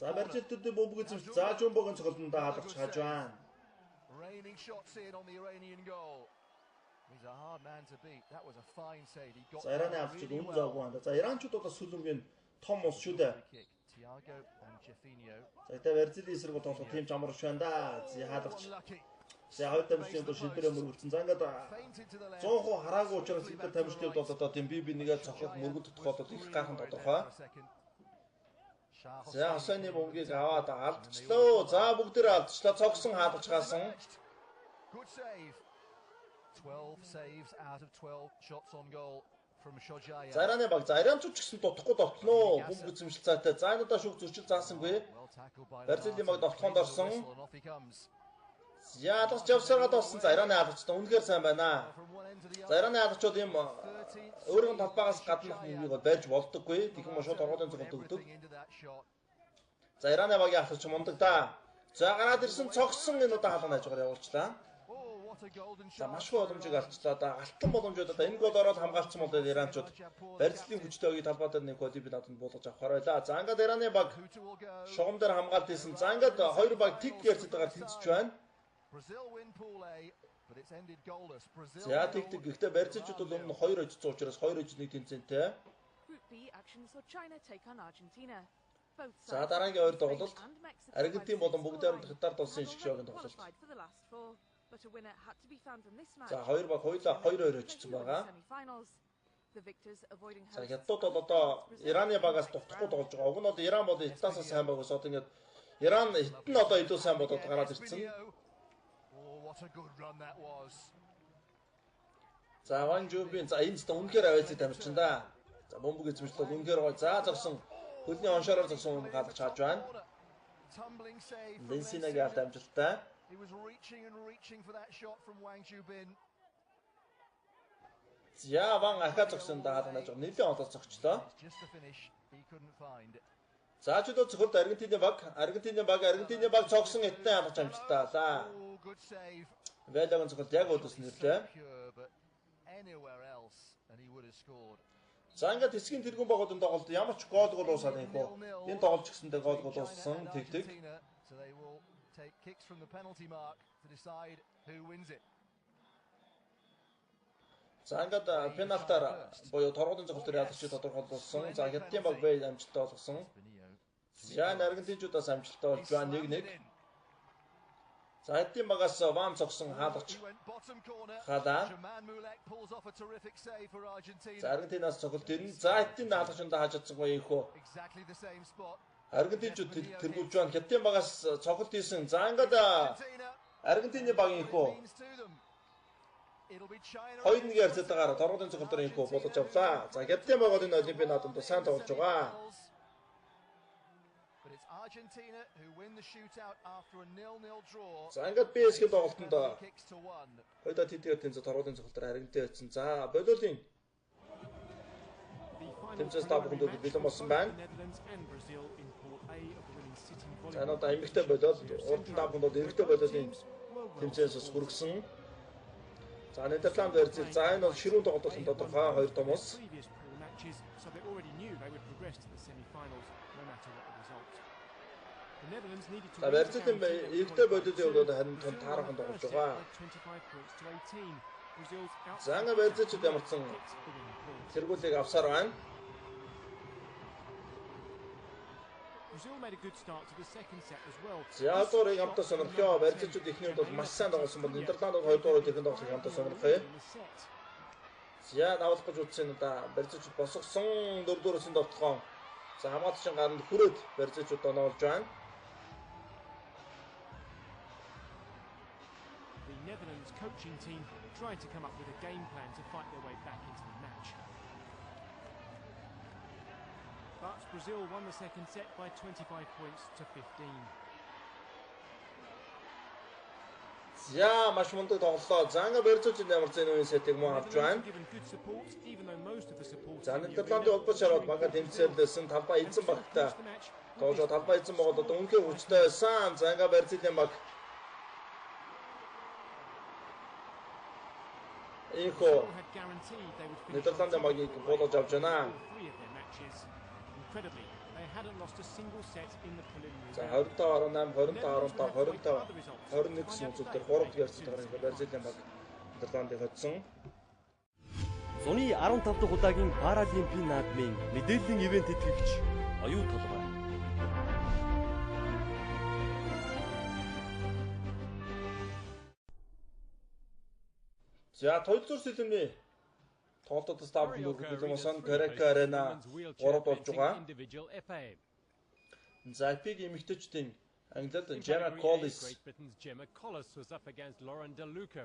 За Бразилчуудын бөмбөг эзэмшил за жумбогийн цогцолтонд хаалгач хааж байна. Raining shots in on the Iranian goal. He's a hard man to beat. That was a fine save. He got. За Ираны авчид үн заагүй байна. За Иранчууд одоо сүлэнгийн том ус шүү дээ. Thiago and Jeffinho. За тэ Бразилийн эсрэг бол тоглох тийм ч амарч байна да. За хаалгач. За хоёр тамирчдын доо шилдэрээ мөргөлцөн. За ингээд 100% хараагүй учраас эдгээр тамирчдын бол одоо тийм би нэгээ цохох мөргөлдөх тохиолдол их гайхан тодорхой. За хасаны бөмбөгийг аваад алдчихлоо. За бүгдээрээ алдчихлаа. Цогсон хаалгач хаасан. Good save. 12 saves out of 12 shots on goal from Shojaya. За Ираны баг. За Иранчууд ч гэсэн дутхгүй довтлоо. Бөмбөг эзэмшил цаатай. За энэ удаа шүүх зөрчил заасангүй. Бразилийн баг довтлохонд орсон. За алгач явсараад болсон. За Ираны алгачтай үнэхээр сайн байна. За Ираны алгачууд юм өөрийн талбайгаас гаднах бөмбөгийг барьж болдоггүй. Тэгэх юм шууд оргоолын цогт өгдөг. За Ираны багийн алгач мундаг да. За гараад ирсэн цогсон энэ удаа хаалга найж байгаа явуулчлаа. За маш их боломжийг алцлаа да. Алтан боломжууд одоо энэ гол ороод хамгаалсан бол Иранчууд Бразилийн хүчтэй өгийн талбай дээр нэг голыг надад буулгаж авахаар байлаа. За ингээд Ираны баг шугам дээр хамгаалт хийсэн. За ингээд хоёр баг тиг гэрцэтэйгээр тэнцэж байна. За тэгдэг. Гэхдээ Бразилчууд бол өмнө 2 очсон учраас 2 очныг тэнцэнтэй. За дараагийн хоёр тоглолт Аргентин болон бүгд найрамд Катард болсон шиг шогийн тоглолт. За хоёр баг хоёулаа 2-2 очсон байгаа. За хятад бол одоо Ираны багаас дутлахгүй тоглож байгаа. Уг нь бол Иран бол Италиас сайн байгаас одоо ингээд Иран хитэн одоо илүү сайн болоод гараад ирсэн. За Ван Жубин за энэ ч үнэхээр аваалцыг тамирчин да. За бөмбөг эзэмшил бол үнэхээр гоё. За зогсон. Хөлний оншороор зогсон хаалгач хааж байна. Ленсинагийн амжилттай. He was reaching and reaching for that shot from Wang Jubin. За Ван ахаа зогсон да хаалга найж байгаа. Нэлээд олоод зогчлоо. За чөлөө цохолт Аргентины баг цогсон этнээ хаалгач амжилттай. За Вэлагын цохолт яг өдөөс нэрлээ. За ингээд хэсгийн тэргүүн багуудын тоглолт ямар ч гол уусаад юм хөө. Энэ тоглолт ч гэсэндээ гол уусан тэгдэг. Take kicks from the penalty mark to decide who wins it. За ингээд пенальтаар боёо торгуулийн цогцолтоор ядарч тодорхойлсон. За хятадын баг бай амжилттай болгосон. За Аргентинчуудаас амжилттай болж байна 1-1. За хятадын багаас Ван цогсон хаалгач хадаа. За Аргентинаас цогцолт ирнэ. За хятадын хаалгачнд хааж чадсангүй юм хөө. Аргентинчууд тэргүүлж байна. Хятадын багаас цогцолт хийсэн. За ингээд Аргентины багийн хөө 2-1 ярцтайгаар торгуулийн цогцолтоор юм хөө болгож авлаа. За хятадын баг бол энэ Олимпийн наадамд сайн тоглож байгаа. За ингээд PSG тоглолтод хоёулаа тэдгээр тэнцээ торгуулийн цогцолтоор Аргентин очсон. За болиолын тэмцээс та бүхэнд бэлэн болсон байна. За одоо эмэгтэй болоод урд нь та бүхэнд эмэгтэй болоолын тэмцээс хүргэсэн. За Нидерланд Бразил за энэ бол ширүүн тоглолт болсон тодорхой хоёр томос. За Бразилийн эмэгтэй болоолын хувьд харин тун таархан тоглож байгаа. За ингээ Бразилчууд ямарсан тэргүүлийг авсаар байна. За одоорыг хамтаа сонирхоо. Бразилчууд эхний үед бол маш сайн тоглосон бол Нидерланд бол хоёрдугаар үеийн тоглолтыг хамтаа сонирхъя. За давалгаж үзсэн удаа Бразилчууд босгосон 4-4-ийн довтлогоо. За хамгаалтчин гаранд хүрээд Берзичуд оноолж байна. The Netherlands coaching team trying to come up with a game plan to fight their way back into the match. But Brazil won the second set by 25 points to 15. За маш мундаг тоглолоо. За ингээ Берзичуд ямар зэн үеийн сетийг мөн авч байна. За Нидерландын улбал шарууд бага тэмцээлсэн талбай эзэн багтай. Тоожоо талбай эзэн Монгол одоо үнхээр хүчтэй байсан. За ингээ Берзилийн баг Ихо Нидерландын багийг болгож авч байна. Incredibly, they hadn't lost a single set in the preliminary. За 25-18, 25-15, 21 гэсэн үзүүлэлтээр 3 дахь ярцлагаар ингээ Бразилийн баг Нидерландыг хоцсон. Зуны 15 дахь удаагийн Паралимпийн наадмын мэдээллийн ивент тэтгэгч оюу толгой. За тойлзуур сэлэмний тоглолтод ставлын бүргэлдэхүүн Карека Арена 3 болж байгаа. За IP-ийн эмэгтэйчдийн Англид Gemma Collis, Lauren DeLuca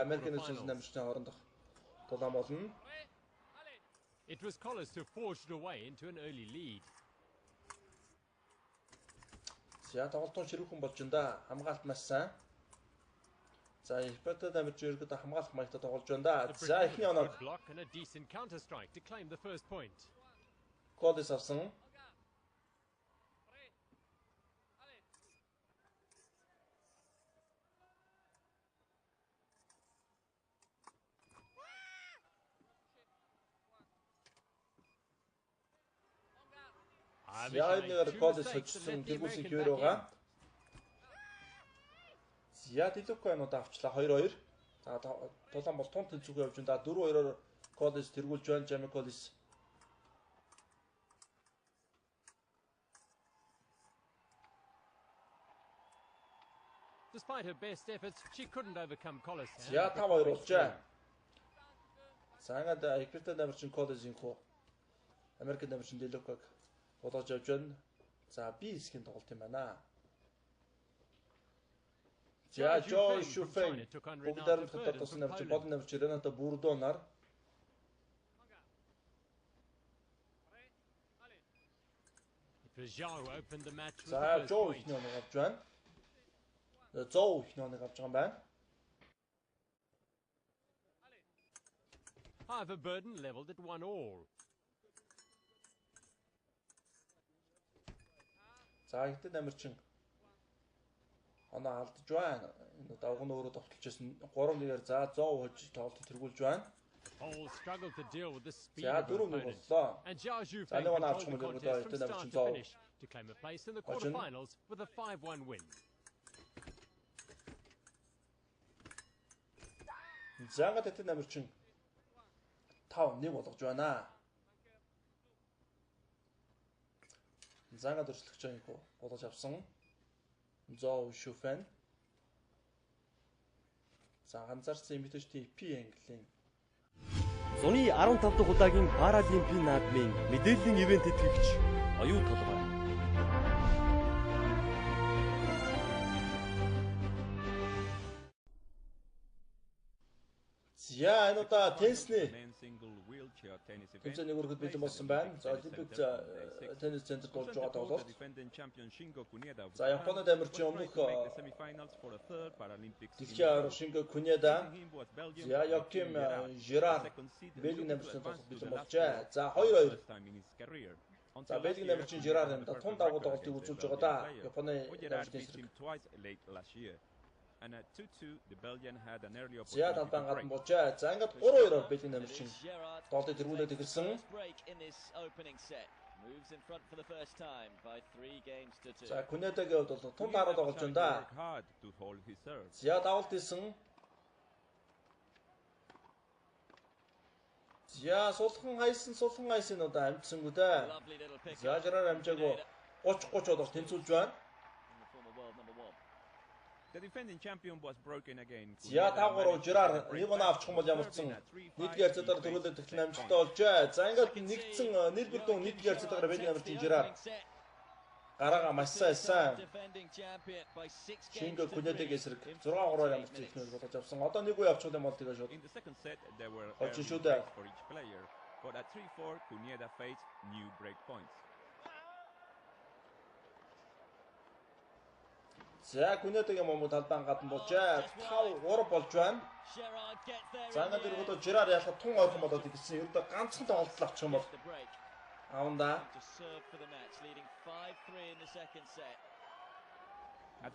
American National намжны хоорондох тулаан болно. It was Collis who forged away into an early lead. За тоглолтын ширүүхэн болж байна. Хамгаалт маш сайн. За Испанид амьд жиргэд хамгаалах маягтай тоглож байна. За эхний оног Collis авсан. Яг нэг Collis хөдөлсөн тэргүүлсэн хөвөр байгаа. За Дилуканууд авчлаа 2-2. За тулаан бол тун тэнцүүгээ явж байна. 4-2-оор Collis тэргүүлж байна. Gemma Collis. Despite her best efforts, she couldn't overcome Collis. За 5-2 болжээ. За ингээд Испанид амьд Collis-ийн хөө Америкт амьд Дилукаг болгож явж байна. За би хэсгийн тоглолт юм байна. За Joy Shufeng бүгдээр нь дотор тусан навч бодон навч Рената Бурдонаар За Joy ихний оног авч байна. Зоо ихний оног авч байгаа юм байна. However, Burden leveled at 1-1. За ихтэй намирчин оноо алдж байна. Энэ давгын өөрөө товтлж байсан 3-1-ээр за 100% хож тоглолтод тэргүүлж байна. За 4-1 боллоо. За нэг оноо авчих юм бол одоо ихтэй намирчин 100 to claim a place in the quarterfinals with a 5-1 win. За ингээд ихтэй намирчин 5-1 болгож байна. За ингээд өршлөгч аяг болгож авсан. Зоо Шуфэн. За ганцаарсан эмэгтэйчдийн EP английн Зуны 15 дахь удаагийн Паралимпийн наадмын мэдээллийн ивент тэтгэгч оюу толгой. За энэ удаа теннисний тэнцээний өргөд бэлэн болсон байна. За Олимпик теннис центрт болж байгаа тоглолт. За Японод амьдарч өмнөх дэлхийн аварга Шинго Кунеда, за Йоким Жирар Бельгийн амьдарсан тоглолт бэлэн болжээ. За 2-2. За Бельгийн амьдарчин Жирар нэмэлт тун дагуу тоглолтыг үзүүлж байгаа да. Японы амьдарчдын эсрэг. And at 2-2, the Belgian had an early opportunity. За талбайн гадна болжээ. За ингээд 3-2-оор Бельгийн амьдарчин тоглолтыг тэргүүлээд эхэлсэн. За Кунедагийн хувьд бол тун дараад тоглож байна да. За давалт хийсэн. За сулхан хайсан удаа амжсангүй дээ. За жараар амжаагүй 30-30 бол тэнцүүлж байна. The defending champion was broken again. За 5-3 Жирар нэг оноо авчих юм бол ямарчсан 1-р цэдээр төрүүлээд тэгтэн амжилттай болжээ. За ингээд нэгдсэн нийлбэр дун 1-р цэдээр бэлэн амарчин Жирар. Гараага маш сайн. Шингө Күнэдэг эсрэг 6-3-аар ямарч ихнээс болгож авсан. Одоо нэг үе авчих юм бол тэгээ шууд. In the second set there were Олж шүү дээ. for each player, but at 3-4 Kuneda faced new break points. За Күнэдэг юм уу талбайн гадна болжээ. 5-3 болж байна. За ингээд иргүүд Жирар яхад тун ойрхон болоод ирсэн. Ердөө ганцхан тоглолт авчих юм бол аунда.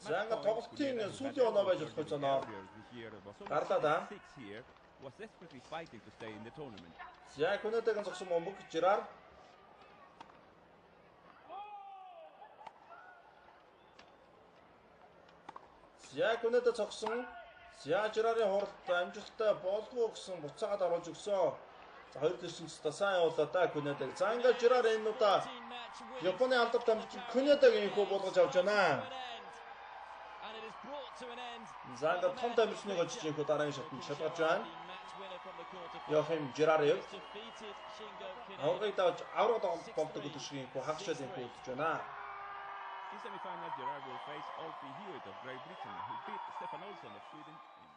За ингээд тоглолтын сүүлийн оноо байж болох zonоо. Гарлаа да. Was desperately fighting to stay in the tournament. За Күнэдэг зогсон момбог Жирар. За Күнэдэг цогсон. За Жирарын хуралд амжилттай болов гэсэн буцаагаад оруулж өгсөн. За хоёр дэсэнцтэй сайн явуулаа да Күнэдэг. За ингээд Жирар энэ удаа Японы алдарт амжилт Күнэдэг инхүү болгож авч байна. За ингээд том дамжныг олж инхүү дараагийн шатнд шалгаж байна. Йохим Жирарыг аврагыг давж авраг болдог гэдэг шиг инхүү хагшаал инхүү үзэж байна. In semi-final, Gerard will face Alfie Hewitt of Great Britain, who beat Stefan Olsson of Sweden in